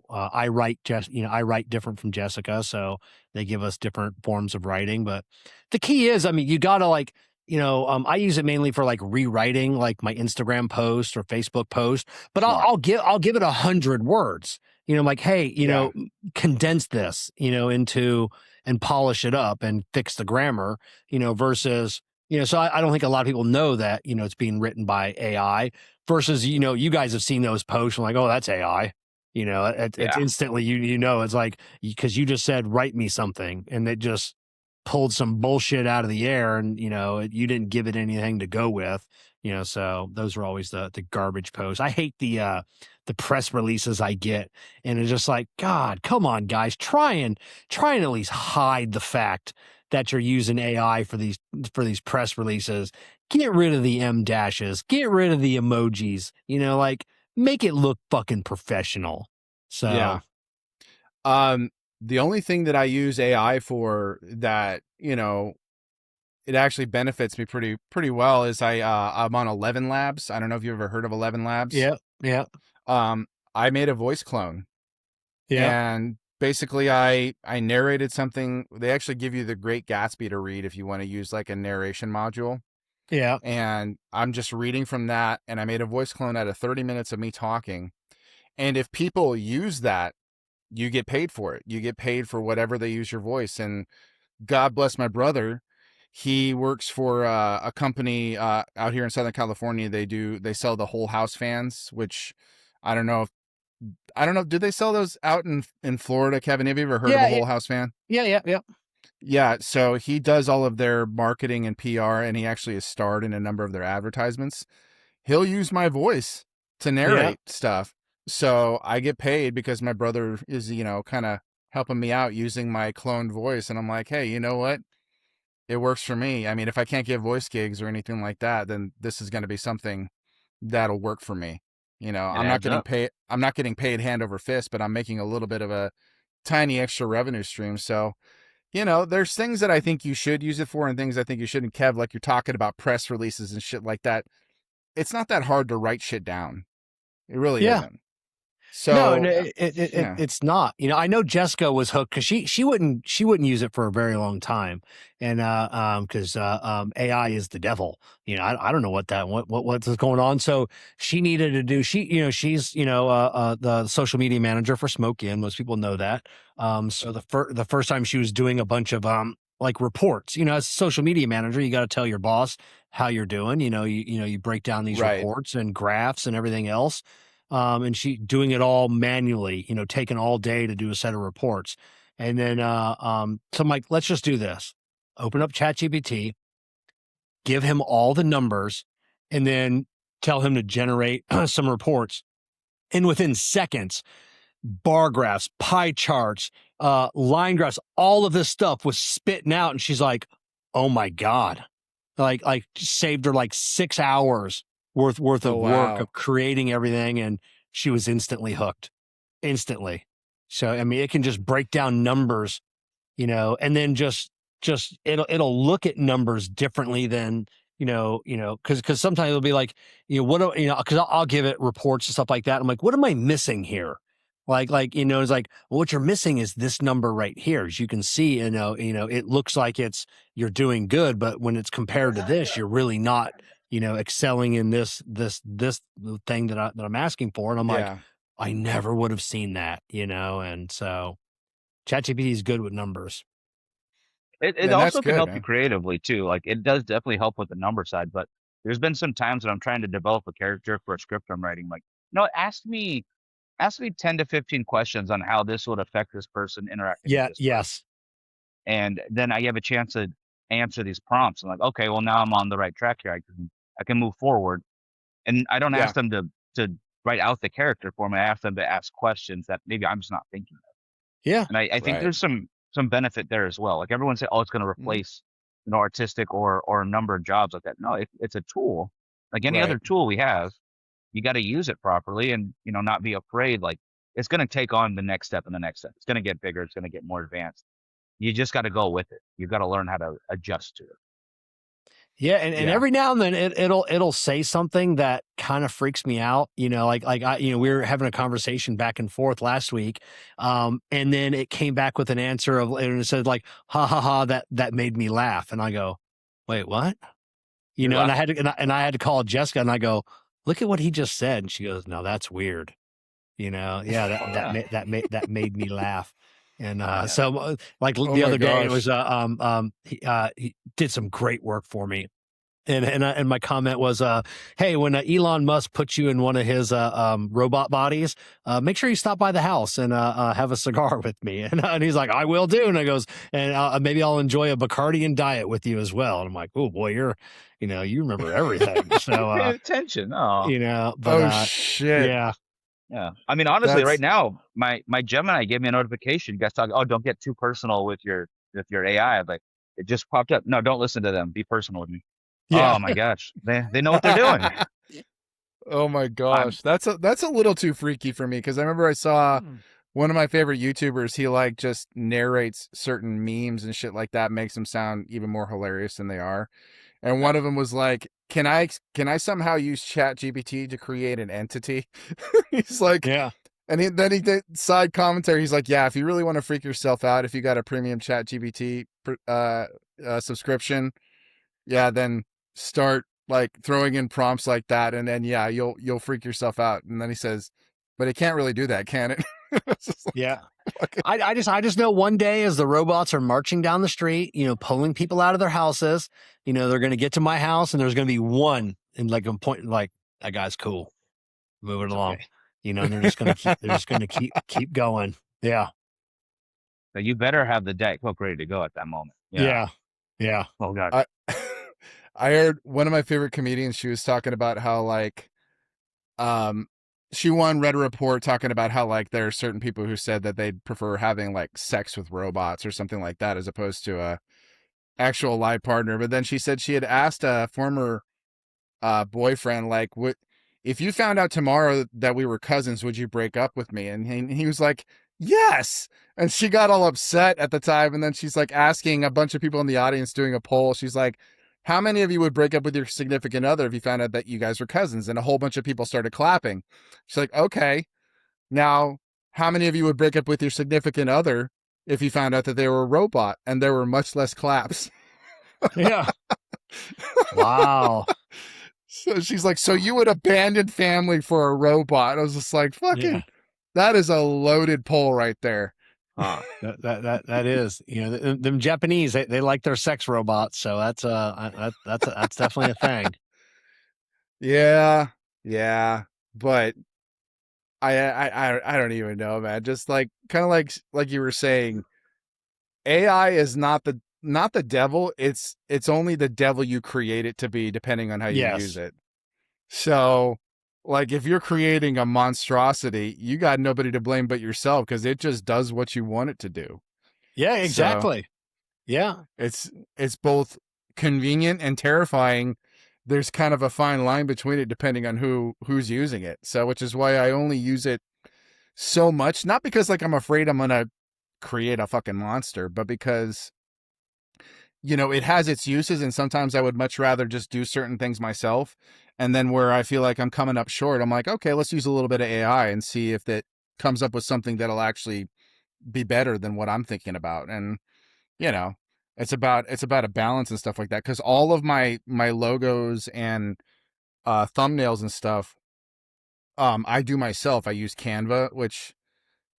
I write I write different from Jessica, so they give us different forms of writing. But the key is, I mean, you gotta like, I use it mainly for like rewriting, like my Instagram post or Facebook post, but Smart. I'll give it 100 words. I'm like, hey, Yeah. condense this, into and polish it up and fix the grammar, versus, so I don't think a lot of people know that, it's being written by AI versus, you guys have seen those posts and like, oh, that's AI. It's Yeah. instantly, it's like, because you just said, write me something, and it just pulled some bullshit out of the air, and, you didn't give it anything to go with, so those are always the garbage posts. I hate the press releases I get. And it's just like, God, come on, guys, try and at least hide the fact that you're using AI for these press releases. Get rid of the M dashes, get rid of the emojis, like make it look fucking professional. So Yeah. The only thing that I use AI for that, it actually benefits me pretty well is I'm on 11 Labs. I don't know if you've ever heard of 11 Labs. yeah, yeah, I made a voice clone, yeah, and basically I narrated something. They actually give you the Great Gatsby to read if you want to use like a narration module. yeah, And I'm just reading from that, and I made a voice clone out of 30 minutes of me talking. And if people use that, you get paid for it. You get paid for whatever they use your voice. And God bless my brother. He works for a company out here in Southern California. They sell the whole house fans, which I don't know. Do they sell those out in Florida, Kevin? Have you ever heard of a yeah, whole house fan? yeah, yeah, yeah, Yeah. So he does all of their marketing and PR, and he actually has starred in a number of their advertisements. He'll use my voice to yeah, narrate stuff. So I get paid because my brother is, kind of helping me out using my cloned voice. And I'm like, hey, you know what? It works for me. I mean, if I can't get voice gigs or anything like that, then this is going to be something that'll work for me. It adds up. I'm not getting paid hand over fist, but I'm making a little bit of a tiny extra revenue stream. So, there's things that I think you should use it for and things I think you shouldn't. Kev, like you're talking about press releases and shit like that. It's not that hard to write shit down. It really yeah. isn't. No, So, yeah. it's not. I know Jessica was hooked because she wouldn't use it for a very long time, and because AI is the devil. I don't know what's going on. So she needed to do she's the social media manager for Smoke Inn. Most people know that. So the first time she was doing a bunch of like reports. As a social media manager, you got to tell your boss how you're doing. You break down these Right. reports and graphs and everything else. And she doing it all manually, taking all day to do a set of reports. And then, so I'm like, let's just do this. Open up ChatGPT, give him all the numbers, and then tell him to generate some reports. And within seconds, bar graphs, pie charts, line graphs, all of this stuff was spitting out. And she's like, oh my God. Like saved her like 6 hours worth of work of creating everything, and she was instantly hooked. Instantly. So I mean, it can just break down numbers, and then just it'll look at numbers differently than because sometimes it'll be like, because I'll give it reports and stuff like that. I'm like, what am I missing here? It's like, well, what you're missing is this number right here. As you can see, it looks like you're doing good, but when it's compared to this, you're really not, excelling in this thing that I'm asking for. And I'm like, Yeah. I never would have seen that, and so ChatGPT is good with numbers. It And that's also can good, help you man. creatively too. Like it does definitely help with the number side, but there's been some times when I'm trying to develop a character for a script I'm writing, like, no, ask me 10 to 15 questions on how this would affect this person interacting with Yeah. this person. Yes. And then I have a chance to answer these prompts. I'm like, okay, well now I'm on the right track here. I can move forward. And I don't Yeah. ask them to write out the character for me. I ask them to ask questions that maybe I'm just not thinking of. Yeah. And I think Right. there's some benefit there as well. Like everyone say, oh, it's going to Mm, replace artistic or a number of jobs like that. No, it's a tool like any right. other tool we have. You got to use it properly and not be afraid. Like it's going to take on the next step and the next step. It's going to get bigger. It's going to get more advanced. You just got to go with it. You got to learn how to adjust to it. Yeah, and Yeah. every now and then it'll say something that kind of freaks me out. We were having a conversation back and forth last week, and then it came back with an answer and it said like, "Ha ha ha," that made me laugh, and I go, "Wait, what?" You're And I laughing. had to and I had to call Jessica, and I go, "Look at what he just said," and she goes, "No, that's weird." Yeah, Oh yeah. that made me laugh. And Yeah. so like Oh the my other day, it was gosh. he did some great work for me. And my comment was, hey, when Elon Musk puts you in one of his robot bodies, make sure you stop by the house and have a cigar with me. And he's like, I will do. And I goes, and maybe I'll enjoy a Bacardi and diet with you as well. And I'm like, oh boy, you remember everything. So, Paying attention. Oh. but Oh shit. yeah, Yeah. I mean, honestly, right That's now, my Gemini gave me a notification. You guys talk, oh, don't get too personal with your AI. I'm like, it just popped up. No, don't listen to them. Be personal with me. yeah, Oh my gosh. They know what they're doing. Oh my I'm gosh. That's a little too freaky for me because I remember I saw one of my favorite YouTubers, he like just narrates certain memes and shit like that, makes them sound even more hilarious than they are. And one nice. of them was like, can I somehow use Chat GPT to create an entity? He's like, yeah, and then he did side commentary. He's like, yeah, if you really want to freak yourself out, if you got a premium Chat GPT subscription, yeah, then start like throwing in prompts like that, and then yeah, you'll freak yourself out. And then he says, but it can't really do that, can it? It's just yeah. like, I just know one day as the robots are marching down the street, pulling people out of their houses, they're going to get to my house and there's going to be one and like a point, like that guy's cool, move it It's along, okay. and they're just going to keep going. Yeah. So you better have the Diet Coke ready to go at that moment. Yeah. Yeah. Yeah. Oh God. I I heard one of my favorite comedians. She was talking about how like um she read a report talking about how like there are certain people who said that they'd prefer having like sex with robots or something like that as opposed to a actual live partner. But then she said she had asked a former boyfriend like, what if you found out tomorrow that we were cousins, would you break up with me? And he was like, yes. And she got all upset at the time, and then she's like asking a bunch of people in the audience, doing a poll. She's like, how many of you would break up with your significant other if you found out that you guys were cousins? And a whole bunch of people started clapping. She's like, okay, now how many of you would break up with your significant other if you found out that they were a robot? And there were much less claps. Yeah. Wow. So she's like, so you would abandon family for a robot? I was just like, Yeah. fucking, that is a loaded poll right there. That is, them Japanese, they like their sex robots. So that's definitely a thing. Yeah, yeah, but I don't even know, man. Just like kind of like you were saying, AI is not the devil. It's only the devil you create it to be, depending on how you use Yes. it. So, like, if you're creating a monstrosity, you got nobody to blame but yourself because it just does what you want it to do. Yeah, So exactly. Yeah. it's both convenient and terrifying. There's kind of a fine line between it depending on who's using it. So, which is why I only use it so much, not because like I'm afraid I'm gonna create a fucking monster, but because it has its uses, and sometimes I would much rather just do certain things myself. And then where I feel like I'm coming up short, I'm like, okay, let's use a little bit of AI and see if that comes up with something that'll actually be better than what I'm thinking about. And you know, it's about a balance and stuff like that, because all of my logos and thumbnails and stuff, I do myself. I use Canva, which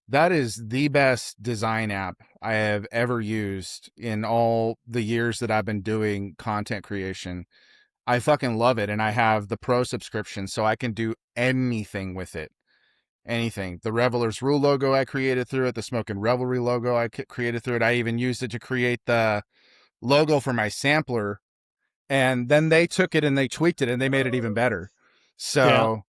that is the best design app I have ever used in all the years that I've been doing content creation. I fucking love it. And I have the pro subscription, so I can do anything with it. Anything. The Revelers Rule logo I created through it, the Smoking Revelry logo I created through it. I even used it to create the logo for my sampler. And then they took it and they tweaked it and they made it even better. So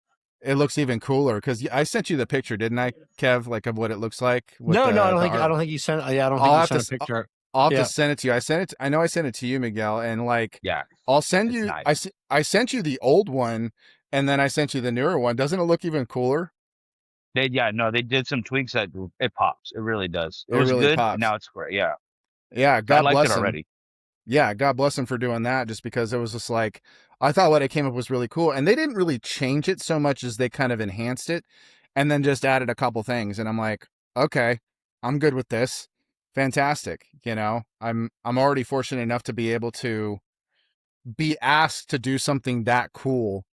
it looks even cooler, because I sent you the picture, didn't I, Kev? Like, of what it looks like. With No, the, I don't think you sent. Yeah, I don't think you sent a picture. I'll have to send it to you. I know I sent it to you, Miguel, and like, I'll send you. Nice. I sent you the old one, and then I sent you the newer one. Doesn't it look even cooler? They did some tweaks that it pops. It really does. It was really good. Pops. Now it's great. Yeah. Yeah. God I liked bless it him. already. Yeah, God bless him for doing that, just because it was just like, I thought what it came up was really cool. And they didn't really change it so much as they kind of enhanced it and then just added a couple things. And I'm like, okay, I'm good with this. Fantastic. You know, I'm already fortunate enough to be able to be asked to do something that cool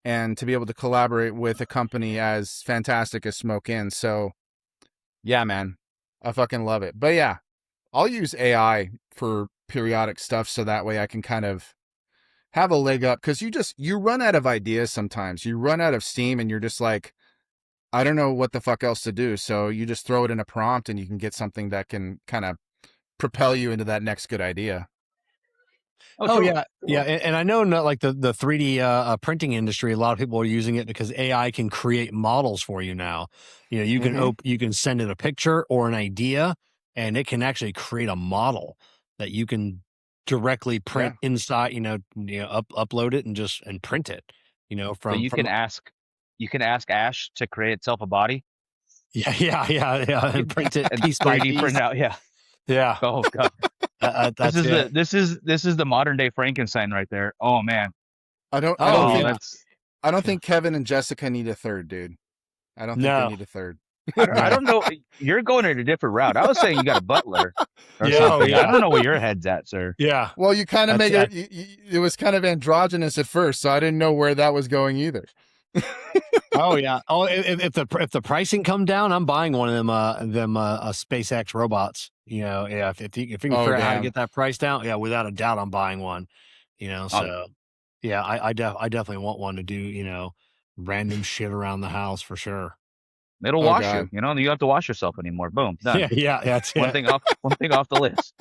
and to be able to collaborate with a company as fantastic as Smoke Inn. So yeah, man, I fucking love it. But yeah, I'll use AI for periodic stuff, so that way I can kind of have a leg up, because you run out of ideas sometimes. You run out of steam and you're just like, I don't know what the fuck else to do. So you just throw it in a prompt and you can get something that can kind of propel you into that next good idea. Oh yeah. And I know, like the 3D printing industry, a lot of people are using it because AI can create models for you now. You know, you can you can send it a picture or an idea, and it can actually create a model that you can directly print inside. Upload it and print it. You know, so you can ask Ash to create itself a body. Yeah, and print it piece by 3D piece. print out. Yeah. Oh god. This is the modern day Frankenstein right there. Oh man. I don't think Kevin and Jessica need a third, dude. I don't think they need a third. I don't know. You're going in a different route. I was saying you got a butler or something. I don't know where your head's at, sir. Yeah. Well, you kind of make it. It was kind of androgynous at first, so I didn't know where that was going either. Oh yeah. Oh, if the pricing come down, I'm buying one of them SpaceX robots. You know, yeah. If you can figure out how to get that price down, yeah, without a doubt, I'm buying one. You know, so yeah, I definitely want one to do random shit around the house for sure. It'll wash you. You don't have to wash yourself anymore. Boom. Done. Yeah. That's one thing off the list.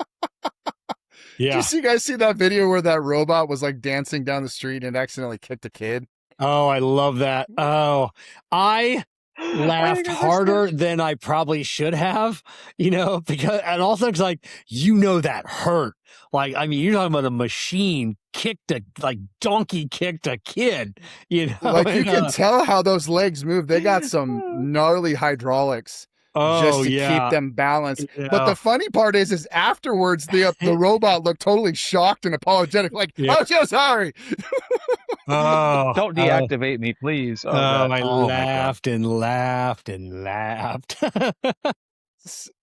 Yeah. Did you guys see that video where that robot was like dancing down the street and accidentally kicked a kid? Oh, I love that. Oh, I laughed harder than I probably should have, because, and also it's like, that hurt. Like, I mean, you're talking about a machine donkey kicked a kid, Like, you can tell how those legs move. They got some gnarly hydraulics. Just to keep them balanced. Yeah. But the funny part is afterwards, the robot looked totally shocked and apologetic. Like, I'm so sorry. Don't deactivate me, please. I laughed and laughed and laughed.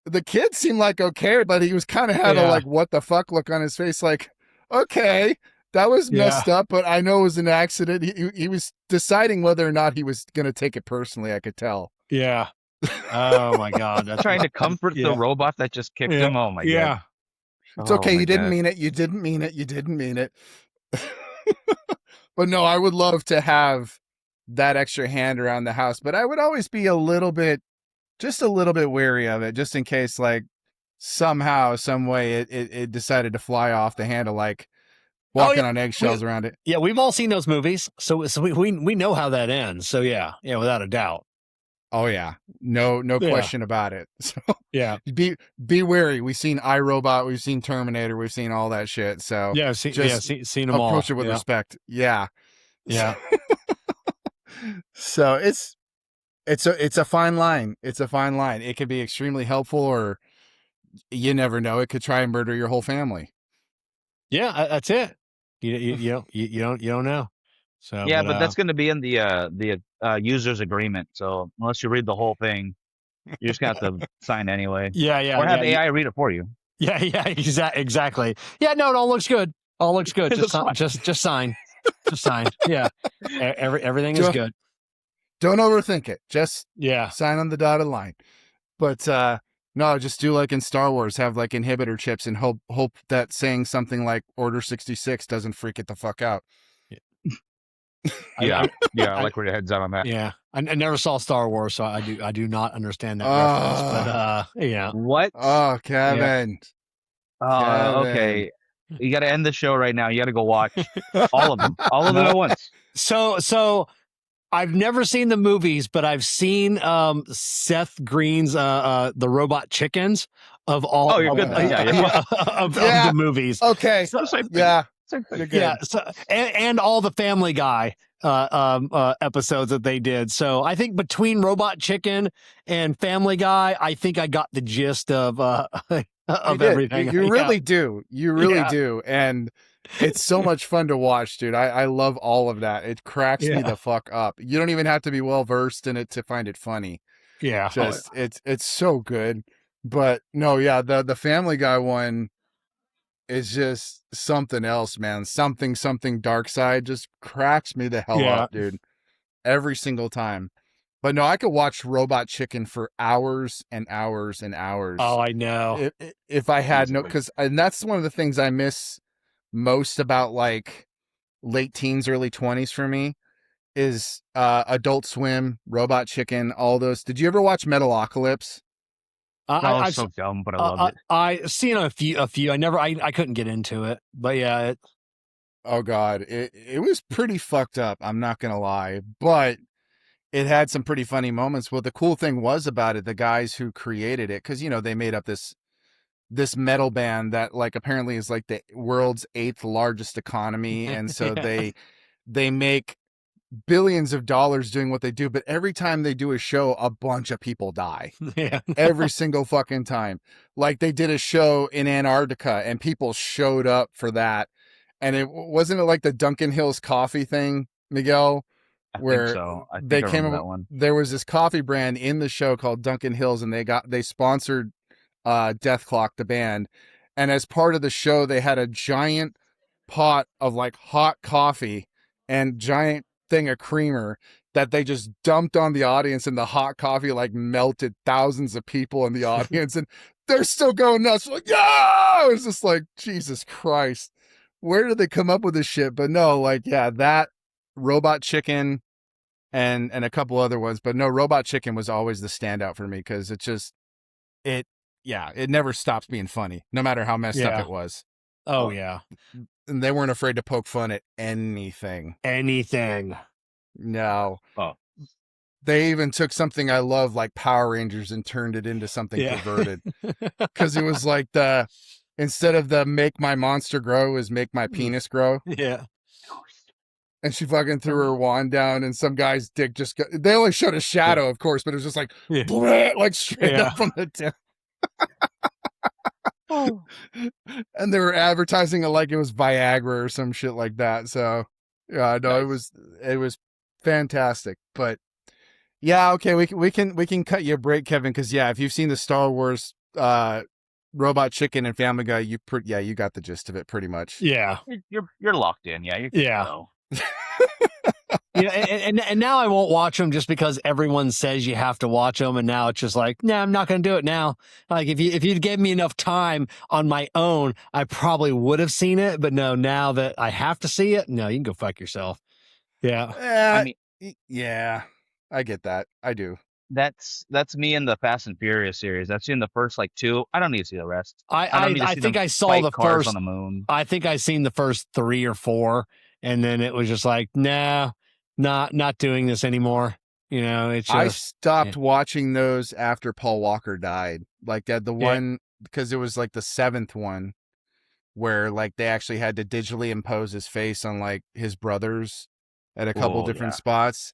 The kid seemed like okay, but he was kind of had a like, what the fuck look on his face. Like, okay, that was messed up, but I know it was an accident. He was deciding whether or not he was going to take it personally. I could tell. Yeah. Oh my god! That's trying to comfort the robot that just kicked him. Oh my god! It's okay. You didn't mean it. You didn't mean it. You didn't mean it. But no, I would love to have that extra hand around the house. But I would always be just a little bit wary of it, just in case, like somehow, some way, it decided to fly off the handle, like walking on eggshells around it. Yeah, we've all seen those movies, so we know how that ends. So yeah, without a doubt. Oh yeah, no question about it. So yeah, be wary. We've seen iRobot, we've seen Terminator, we've seen all that shit. So yeah, seen them all. Approach it with respect. Yeah. So it's a fine line. It's a fine line. It could be extremely helpful, or you never know. It could try and murder your whole family. Yeah, that's it. You don't know. So yeah, but that's going to be in the user's agreement. So unless you read the whole thing, You just got to sign anyway, Yeah, or have yeah, AI read it for you. yeah, exactly. Yeah, no, it all looks good. All looks good. It looks fine. Just sign. Just sign. Yeah, everything is good. Don't overthink it. Just Yeah. sign on the dotted line. But no, just do like in Star Wars, have like inhibitor chips and hope that saying something like Order 66 doesn't freak it the fuck out. Yeah, I I- like where your head's at on that. Yeah, I never saw Star Wars, so I do not understand that reference. But yeah. What? Oh, Kevin. Okay. You got to end the show right now. You got to go watch all of them at once. So I've never seen the movies, but I've seen Seth Green's the robot chickens of all. Oh, you're good. Yeah. Of the movies. Okay. Yeah. You're good. Yeah. So, and all the Family Guy episodes that they did. So I think between Robot Chicken and Family Guy, I think I got the gist of everything. You really do. You really do. And it's so much fun to watch, dude. I love all of that. It cracks me the fuck up. You don't even have to be well versed in it to find it funny. Yeah. Just it's so good. But no, yeah, the Family Guy one is just something else, man. Something dark side just cracks me the hell up, dude. Every single time. But no, I could watch Robot Chicken for hours and hours and hours. Oh, I know. If I had and that's one of the things I miss most about like late teens, early 20s for me is Adult Swim, Robot Chicken, all those. Did you ever watch Metalocalypse? It's so dumb, but I loved it. I've seen a few. I couldn't get into it, but yeah. Oh God, it was pretty fucked up. I'm not gonna lie, but it had some pretty funny moments. Well, the cool thing was about it, the guys who created it, because they made up this metal band that like apparently is like the world's 8th largest economy, and so they make billions of dollars doing what they do, but every time they do a show, a bunch of people die. Every single fucking time. Like they did a show in Antarctica and people showed up for that. And it wasn't like the Duncan Hills coffee thing, Miguel, where I think so. I think they I came remember up, that one. there was this coffee brand in the show called Duncan Hills, and they sponsored Death Clock, the band. And as part of the show, they had a giant pot of like hot coffee and giant thing of creamer that they just dumped on the audience, and the hot coffee like melted thousands of people in the audience, and they're still going nuts. Like, yeah, it was just like, Jesus Christ, where did they come up with this shit? But no, like, yeah, that Robot Chicken and a couple other ones, but no, Robot Chicken was always the standout for me because it never stops being funny, no matter how messed up it was. Oh yeah. And they weren't afraid to poke fun at anything. No. Oh. They even took something I love, like Power Rangers, and turned it into something perverted. Because it was like instead of the make my monster grow is make my penis grow. Yeah. And she fucking threw her wand down, and some guy's dick they only showed a shadow, of course, but it was just like, bleh, like straight up from the tip. And they were advertising it like it was Viagra or some shit like that. So yeah, no, nice. It was fantastic. But yeah, okay, we can cut you a break, Kevin, because yeah, if you've seen the Star Wars Robot Chicken and Family Guy, you got the gist of it pretty much. Yeah, you're locked in. Yeah, and now I won't watch them just because everyone says you have to watch them, and now it's just like, nah, I'm not going to do it now. Like if you gave me enough time on my own, I probably would have seen it, but no, now that I have to see it, no, you can go fuck yourself. Yeah, I mean, yeah, I get that. I do. That's me in the Fast and Furious series. I've seen the first like 2. I don't need to see the rest. I think I saw the first on the moon. I think I seen the first 3 or 4, and then it was just like, nah, not doing this anymore. It's just, I stopped watching those after Paul Walker died. Like the one, because it was like the 7th one where like they actually had to digitally impose his face on like his brothers at a couple different spots.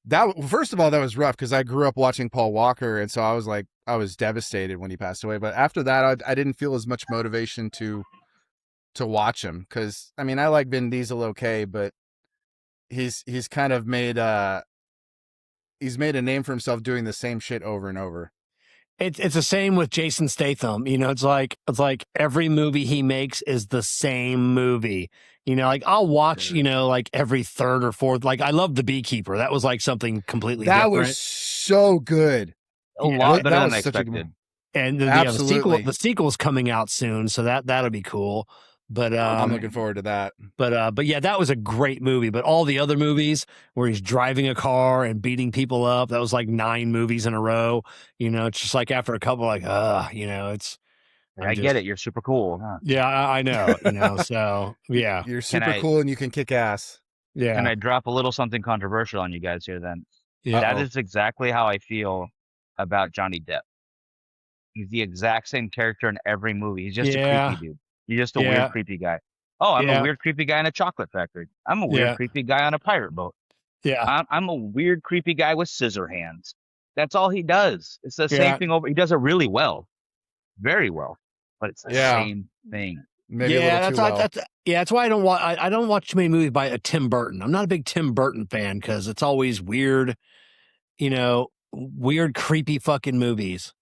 That, first of all, that was rough because I grew up watching Paul Walker, and so I was devastated when he passed away. But after that, I didn't feel as much motivation to watch him, because I mean, I like Vin Diesel, okay, but he's kind of made a name for himself doing the same shit over and over. It's the same with Jason Statham. It's like every movie he makes is the same movie. Like I'll watch, like every third or fourth. Like I love The Beekeeper. That was like something completely That was different. so good. A lot better That than was I such a good expected. one. And Absolutely. the sequel's coming out soon, so that'll be cool. But I'm looking forward to that. But yeah, that was a great movie. But all the other movies where he's driving a car and beating people up, that was like 9 movies in a row. It's just like after a couple, like, it's. I get it. You're super cool. Huh? Yeah, I know. So yeah, You're super cool and you can kick ass. yeah. Can I drop a little something controversial on you guys here? Then Yeah. that is exactly how I feel about Johnny Depp. He's the exact same character in every movie. He's just a creepy dude. He's just a weird, creepy guy. Oh, I'm a weird, creepy guy in a chocolate factory. I'm a weird, creepy guy on a pirate boat. Yeah. I'm a weird, creepy guy with scissor hands. That's all he does. It's the same thing over. He does it really well, very well, but it's the same thing. Maybe a little too well. That's why I don't watch. I don't watch too many movies by Tim Burton. I'm not a big Tim Burton fan because it's always weird, weird, creepy fucking movies.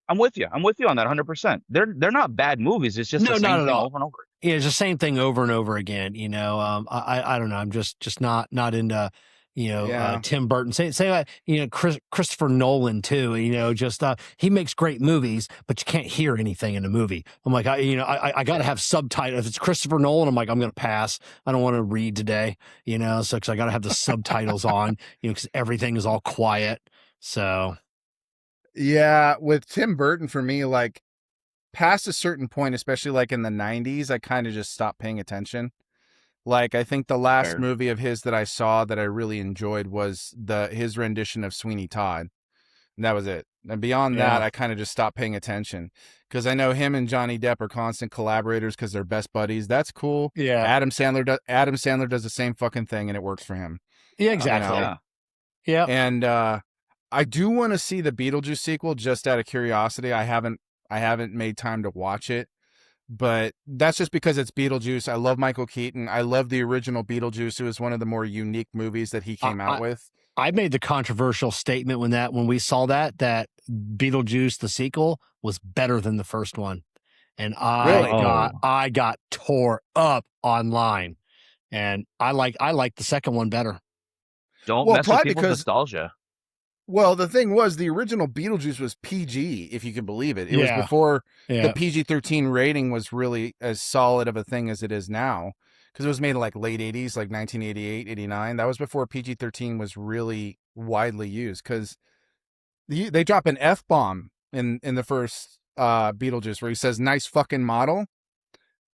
I'm with you. I'm with you on that 100%. They're not bad movies. It's just the same thing over and over. Yeah, it's the same thing over and over again. I don't know. I'm just not into Tim Burton. Say Christopher Nolan too. He makes great movies, but you can't hear anything in the movie. I'm like, I got to have subtitles. If it's Christopher Nolan, I'm like, I'm gonna pass. I don't want to read today. So because I got to have the subtitles on. Because everything is all quiet. So. Yeah, with Tim Burton, for me, like past a certain point, especially like in the 90s, I kind of just stopped paying attention. Like I think the last movie of his that I saw that I really enjoyed was his rendition of Sweeney Todd. And that was it. And beyond that, I kind of just stopped paying attention because I know him and Johnny Depp are constant collaborators because they're best buddies. That's cool. Yeah. Adam Sandler does the same fucking thing and it works for him. Yeah, exactly. Yeah. And I do want to see the Beetlejuice sequel just out of curiosity. I haven't made time to watch it, but that's just because it's Beetlejuice. I love Michael Keaton. I love the original Beetlejuice. It was one of the more unique movies that he came out with. I made the controversial statement when we saw that Beetlejuice the sequel was better than the first one, and I got tore up online, and I like the second one better. Don't mess with people's nostalgia. Well, the thing was, the original Beetlejuice was PG, if you can believe it. It was before the PG-13 rating was really as solid of a thing as it is now, because it was made in like late 80s, like 1988, 89. That was before PG-13 was really widely used, because they drop an F-bomb in the first Beetlejuice where he says, "Nice fucking model."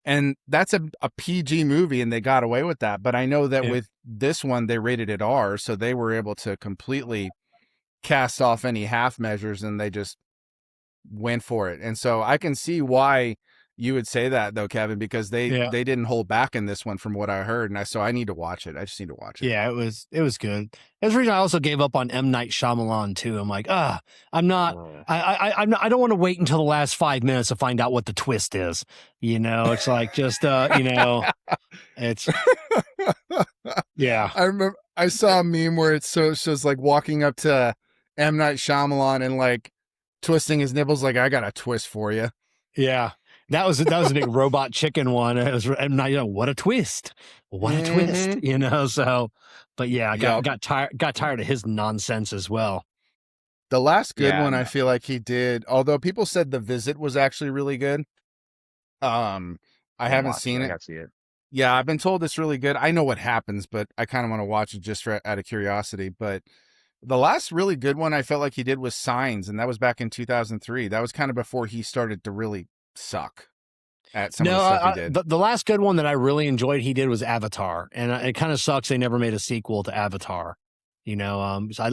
And that's a PG movie, and they got away with that. But I know that with this one, they rated it R, so they were able to completely cast off any half measures and they just went for it. And so I can see why you would say that though, Kevin, because they didn't hold back in this one from what I heard. And I need to watch it. I just need to watch it. Yeah, it was good. There's a reason I also gave up on M. Night Shyamalan too. I'm like, I'm not, I don't want to wait until the last 5 minutes to find out what the twist is. It's like just, it's, yeah. I remember I saw a meme where it's shows like walking up to M. Night Shyamalan and like twisting his nipples like, "I got a twist for you." Yeah. That was a big robot chicken one. It was, what a twist. What a twist, so, but yeah, I got tired of his nonsense as well. The last good one I feel like he did, although people said The Visit was actually really good. I haven't seen it. I got to see it. Yeah, I've been told it's really good. I know what happens, but I kind of want to watch it just out of curiosity. But the last really good one I felt like he did was Signs, and that was back in 2003. That was kind of before he started to really suck at some of the stuff he did. The last good one that I really enjoyed he did was Avatar, and it kind of sucks they never made a sequel to Avatar. So I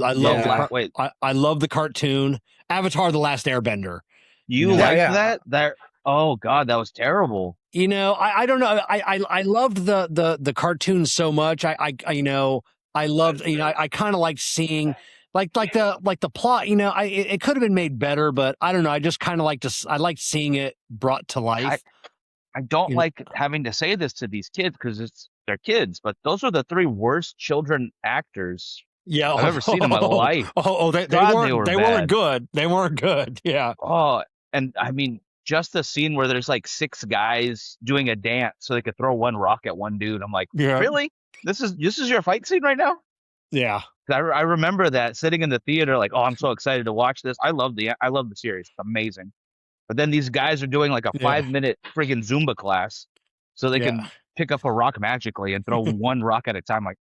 love the cartoon Avatar: The Last Airbender. You like that? Oh God, that was terrible. I don't know. I loved the cartoon so much. I loved, I kind of like seeing like the plot, it could have been made better, but I don't know. I just kind of I liked seeing it brought to life. I don't like having to say this to these kids because they're kids, but those are the 3 worst children actors Yeah. I've ever seen in my life. They God, they weren't were they weren't bad. good. They weren't good. Yeah. Oh, and I mean, just the scene where there's like 6 guys doing a dance so they could throw one rock at one dude. I'm like, Yeah. really? This is your fight scene right now? Yeah. I remember that sitting in the theater, like, oh, I'm so excited to watch this. I love the series. It's amazing. But then these guys are doing like a Yeah. 5 minute friggin' Zumba class so they Yeah. can pick up a rock magically and throw one rock at a time. Like,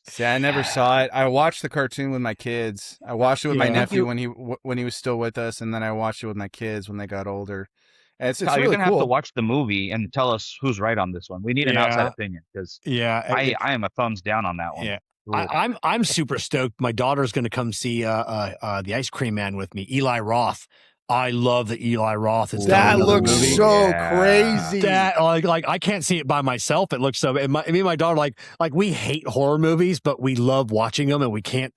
See, I never saw it. I watched the cartoon with my kids. I watched it with my Yeah. nephew when he was still with us, and then I watched it with my kids when they got older. And it's Kyle, you're really gonna have to cool. watch the movie and tell us who's right on this one. We need an outside Yeah. opinion because Yeah. I am a thumbs down on that one. Yeah. Ooh. I'm super stoked. My daughter's going to come see the Ice Cream Man with me, Eli Roth. I love that Eli Roth is doing That another looks movie. so Yeah. crazy. That like I can't see it by myself. It looks so. And me and my daughter like we hate horror movies, but we love watching them, and we can't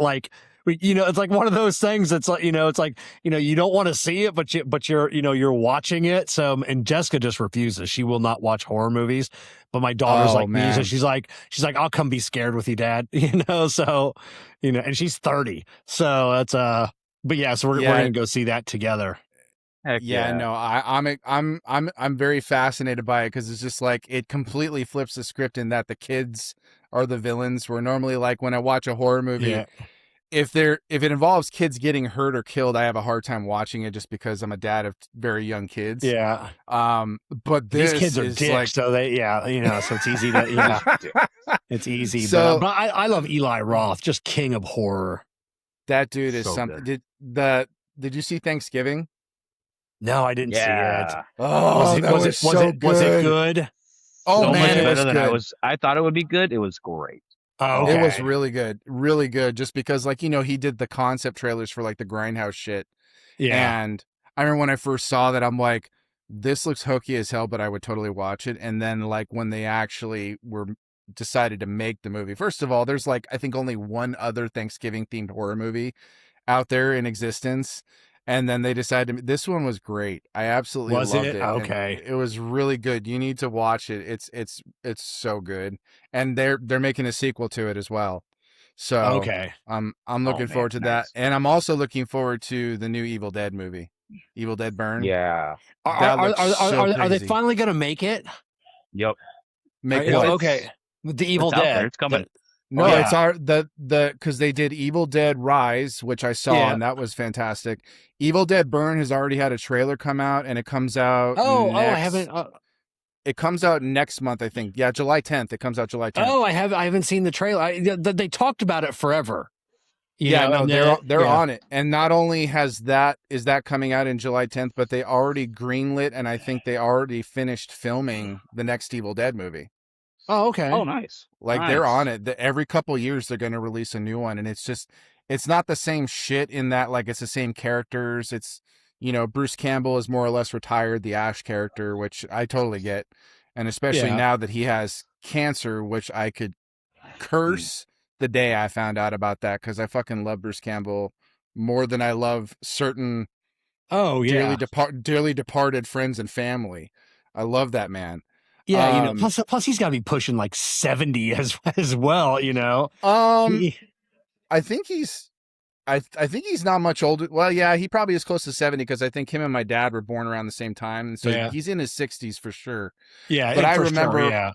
like. It's like one of those things that's like, it's like, you don't want to see it, but you're watching it. So, and Jessica just refuses. She will not watch horror movies, but my daughter's like me. So man. she's like, I'll come be scared with you, Dad. So, and she's 30. So that's, but yeah, so we're going to go see that together. Heck Yeah, no, I'm very fascinated by it because it's just like it completely flips the script in that the kids are the villains. Where normally, like when I watch a horror movie, Yeah. if it involves kids getting hurt or killed, I have a hard time watching it just because I'm a dad of very young kids. Yeah. But These kids are is dicks, like, so so it's easy to, it's easy. So- but I love Eli Roth, just king of horror. that dude is So something. good. Did you see Thanksgiving? No, I didn't see it. Yeah. Oh, Was it good? Oh So man, much it better was than good. I thought it would be good. It was great. Oh, It okay. was really good. Just because, like, he did the concept trailers for like the Grindhouse shit, Yeah. and I remember when I first saw that, I'm like, this looks hokey as hell, but I would totally watch it. And then, like, when they actually decided to make the movie, first of all, there's like I think only one other Thanksgiving themed horror movie out there in existence. And then they decided this one was great. I absolutely Was loved it? it. Okay. And it was really good. You need to watch it. It's so good. And they're making a sequel to it as well. So Okay. I'm looking man, forward to that. nice. And I'm also looking forward to the new Evil Dead movie. Evil Dead Burn. Yeah. That looks so Are they crazy. finally going to make it? Yep. Make Well, what? okay. With the Evil It's out Dead. there. It's coming. No, Yeah. it's because they did Evil Dead Rise, which I saw, Yeah. and that was fantastic. Evil Dead Burn has already had a trailer come out, and it comes out. I haven't. It comes out next month, I think. Yeah, July 10th. It comes out July 10th. I haven't seen the trailer. They talked about it forever. They're on it. And not only is that coming out in July 10th, but they already greenlit, and I think they already finished filming the next Evil Dead movie. Oh, okay. Oh, nice. Like they're on Nice. it. Every couple years they're going to release a new one, and it's not the same shit in that like it's the same characters. It's Bruce Campbell is more or less retired, the Ash character, which I totally get, and especially Yeah. now that he has cancer, which I could curse the day I found out about that because I fucking love Bruce Campbell more than I love certain Oh, yeah. dearly departed friends and family. I love that man. Yeah, plus he's got to be pushing like 70 as well, I think he's I think he's not much older. Well, yeah, he probably is close to 70 because I think him and my dad were born around the same time, and so Yeah. he's in his 60s for sure. Yeah, But I for remember sure, yeah.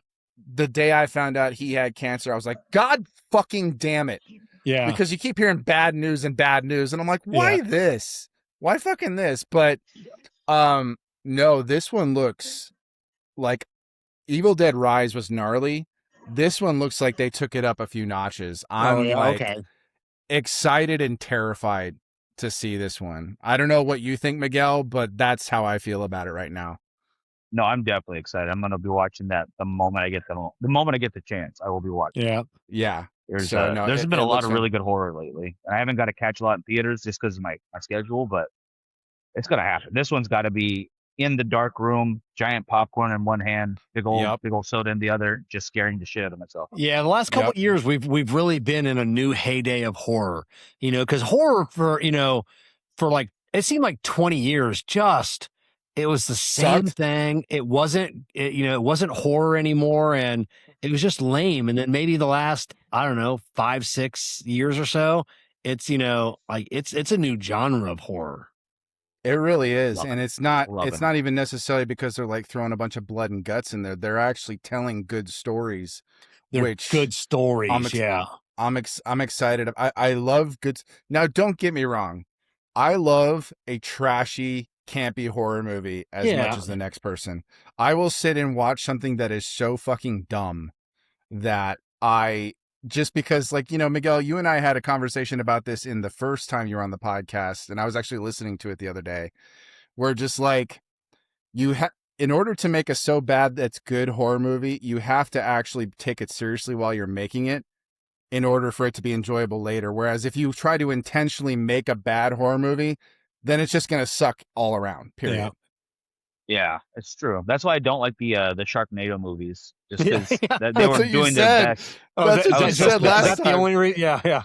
the day I found out he had cancer, I was like, God fucking damn it. Yeah. Because you keep hearing bad news, and I'm like, why this? Why fucking this? But no, this one looks like Evil Dead Rise was gnarly. This one looks like they took it up a few notches. I'm okay. excited and terrified to see this one. I don't know what you think, Miguel, but that's how I feel about it right now. No, I'm definitely excited. I'm gonna be watching that the moment I get the chance. I will be watching. Yeah. Yeah. There's So, no, there's it- been it a lot looks of fun. really good horror lately. I haven't got to catch a lot in theaters just because of my schedule, but it's gonna happen. This one's got to be in the dark room, giant popcorn in one hand, big old soda in the other, just scaring the shit out of myself. Yeah, the last couple of years we've really been in a new heyday of horror. Because horror for like it seemed like 20 years it was the same Sucked. thing. It wasn't horror anymore, and it was just lame. And then maybe the last, I don't know, 5-6 years or so, it's, like it's a new genre of horror. It really is. Love And it. it's not Loving not even necessarily because they're like throwing a bunch of blood and guts in there. They're actually telling good stories, They're which good stories. I'm ex- Yeah. I'm excited. I love good. Now, don't get me wrong. I love a trashy, campy horror movie as much Yeah. as the next person. I will sit and watch something that is so fucking dumb that just because, like, Miguel, you and I had a conversation about this in the first time you were on the podcast, and I was actually listening to it the other day. Where just like in order to make a so bad that's good horror movie, you have to actually take it seriously while you're making it in order for it to be enjoyable later. Whereas if you try to intentionally make a bad horror movie, then it's just going to suck all around, period. Yeah, it's true. That's why I don't like the Sharknado movies, just Yeah, because yeah. they That's were what you doing their said. best. That's what you said last That's time. the only reason. Yeah, yeah.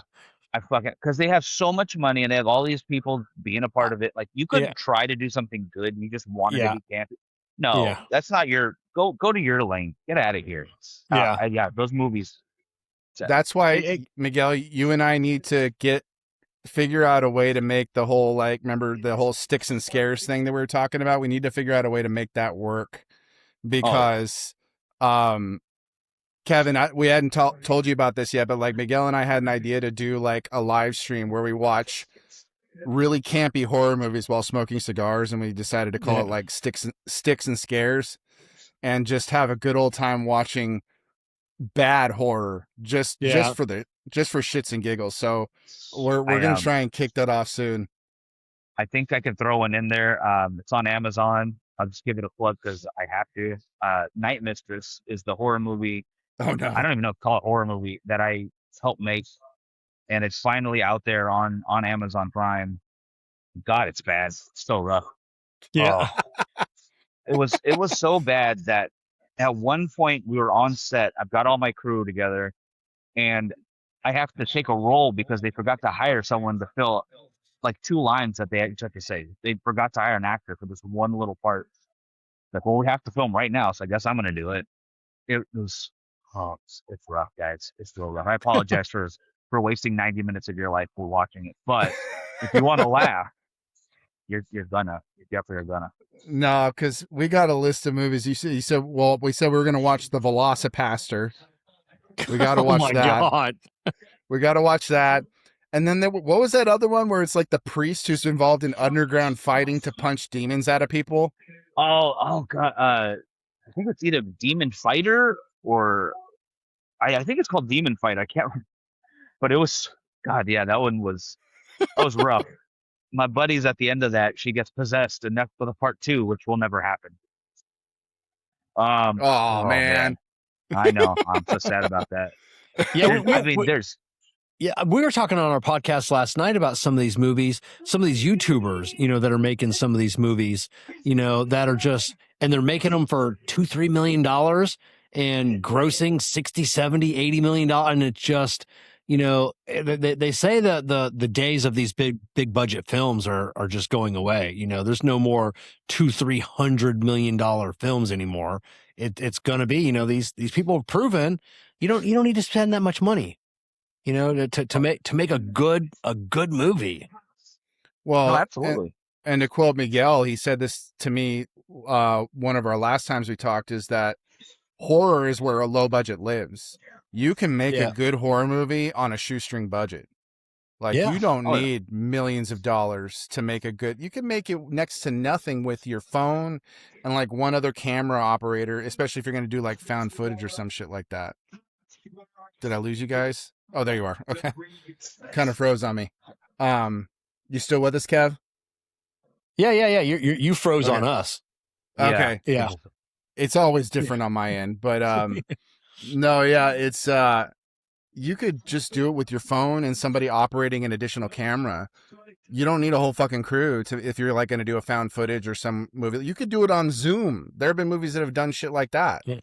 I fucking because they have so much money and they have all these people being a part of it. Like you couldn't try to do something good and you just wanted to be campy. No, Yeah. that's not your go to your lane. Get out of here. Yeah, those movies. That's why, Miguel, you and I need to figure out a way to make the whole, like, remember the whole sticks and scares thing that we were talking about? We need to figure out a way to make that work because, Kevin, we hadn't told you about this yet, but like Miguel and I had an idea to do like a live stream where we watch really campy horror movies while smoking cigars, and we decided to call it like sticks and scares, and just have a good old time watching bad horror just for shits and giggles. So we're gonna try and kick that off soon. I think I can throw one in there. It's on Amazon. I'll just give it a plug because I have to. Night Mistress is the horror movie. Oh no! I don't even know if to call it horror movie that I helped make, and it's finally out there on Amazon Prime. God, it's bad. It's so rough. Yeah. It was so bad that at one point we were on set. I've got all my crew together, and I have to take a role because they forgot to hire someone to fill like 2 lines that they had to say. They forgot to hire an actor for this one little part. Like, well, we have to film right now, so I guess I'm gonna do it. It was it's rough, guys. It's real rough. I apologize for wasting 90 minutes of your life for watching it. But if you want to laugh, you're definitely gonna. No, because we got a list of movies. You said we said we were gonna watch The Velocipaster. We got to watch that. God. We got to watch that. And then what was that other one where it's like the priest who's involved in underground fighting to punch demons out of people? Oh God. I think it's either Demon Fighter or I think it's called Demon Fight. I can't remember. But it was God, yeah, that was rough. My buddy's at the end of that, she gets possessed, and that's for the part 2, which will never happen. Oh man. I know. I'm so sad about that. Yeah, we were talking on our podcast last night about some of these movies, some of these YouTubers, that are making some of these movies, that are just, and they're making them for $2-3 million and grossing 60, 70, 80 million dollars. And it's just, they say that the days of these big budget films are just going away. There's no more $200-300 million films anymore. It's going to be, these people have proven you don't need to spend that much money, to make a good movie. Well, absolutely. And to quote Miguel, he said this to me one of our last times we talked, is that horror is where a low budget lives. You can make a good horror movie on a shoestring budget. Like you don't need millions of dollars to make you can make it next to nothing with your phone and like one other camera operator, especially if you're going to do like found footage or some shit like that. Did I lose you guys? Oh, there you are. Okay. Kind of froze on me. You still with us, Kev? Yeah. You froze on us. Okay. Yeah. It's always different on my end, but no, yeah, it's you could just do it with your phone and somebody operating an additional camera. You don't need a whole fucking crew if you're like going to do a found footage or some movie. You could do it on Zoom. There have been movies that have done shit like that. Oh,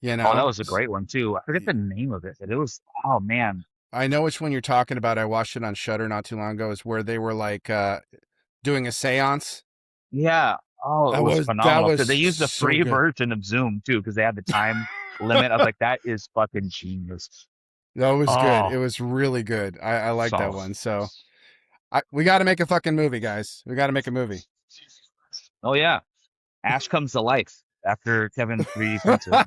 that was a great one too. I forget the name of it, but it was, oh man. I know which one you're talking about. I watched it on Shudder not too long ago. Is where they were like doing a seance. Yeah. Oh, it was phenomenal. Because they used the free version of Zoom too, because they had the time limit. I was like, that is fucking genius. That was good. It Oh. was really good. I like that Solid. one. So we got to make a fucking movie, guys. We got to make a movie. Oh yeah, Ash comes to life after Kevin 3D prints it.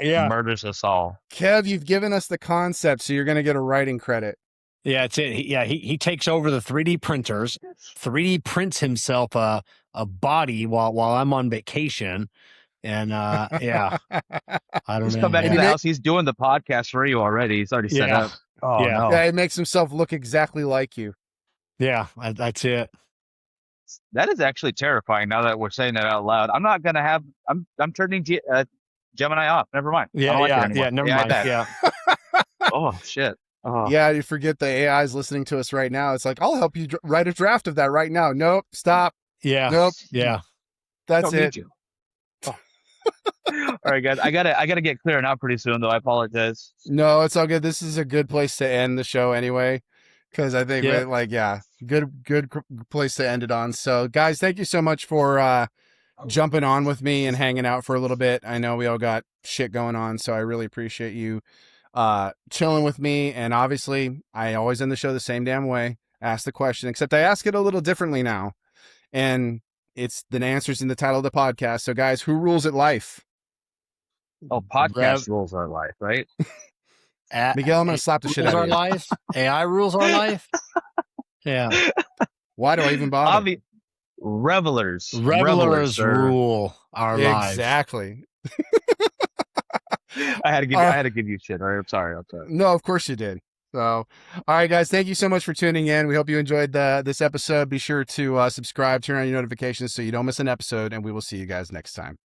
Yeah. Murders us all. Kev, you've given us the concept, so you're going to get a writing credit. Yeah, it's it. He takes over the 3D printers, 3D prints himself a body while I'm on vacation. And yeah, I don't He's know. come back to man. the house. He's doing the podcast for you already. He's already set up. Oh Yeah. no. Yeah, it makes himself look exactly like you. Yeah, that's it. That is actually terrifying now that we're saying that out loud. I'm not gonna have I'm turning Gemini off. Never mind. I don't like it anymore. Never AI mind. bad. Yeah. Oh shit. Oh. Yeah, you forget the AI is listening to us right now. It's like, I'll help you write a draft of that right now. Nope, stop. Yeah. Nope. Yeah. That's Don't need it. you. Oh. All right, guys. I gotta get clearing out pretty soon, though. I apologize. No, it's all good. This is a good place to end the show anyway, because I think good place to end it on. So, guys, thank you so much for jumping on with me and hanging out for a little bit. I know we all got shit going on, so I really appreciate you chilling with me. And obviously, I always end the show the same damn way. Ask the question, except I ask it a little differently now, and it's the answers in the title of the podcast. So, guys, who rules at life? Oh, podcast rules our life, right? Miguel, I'm gonna slap the shit out of you. Life. AI rules our life. Yeah. Why do I even bother? Revelers Revelers rule our lives. Exactly. I had to give you shit. All right, I'm sorry. No, of course you did. So, all right, guys, thank you so much for tuning in. We hope you enjoyed this episode. Be sure to subscribe, turn on your notifications so you don't miss an episode, and we will see you guys next time.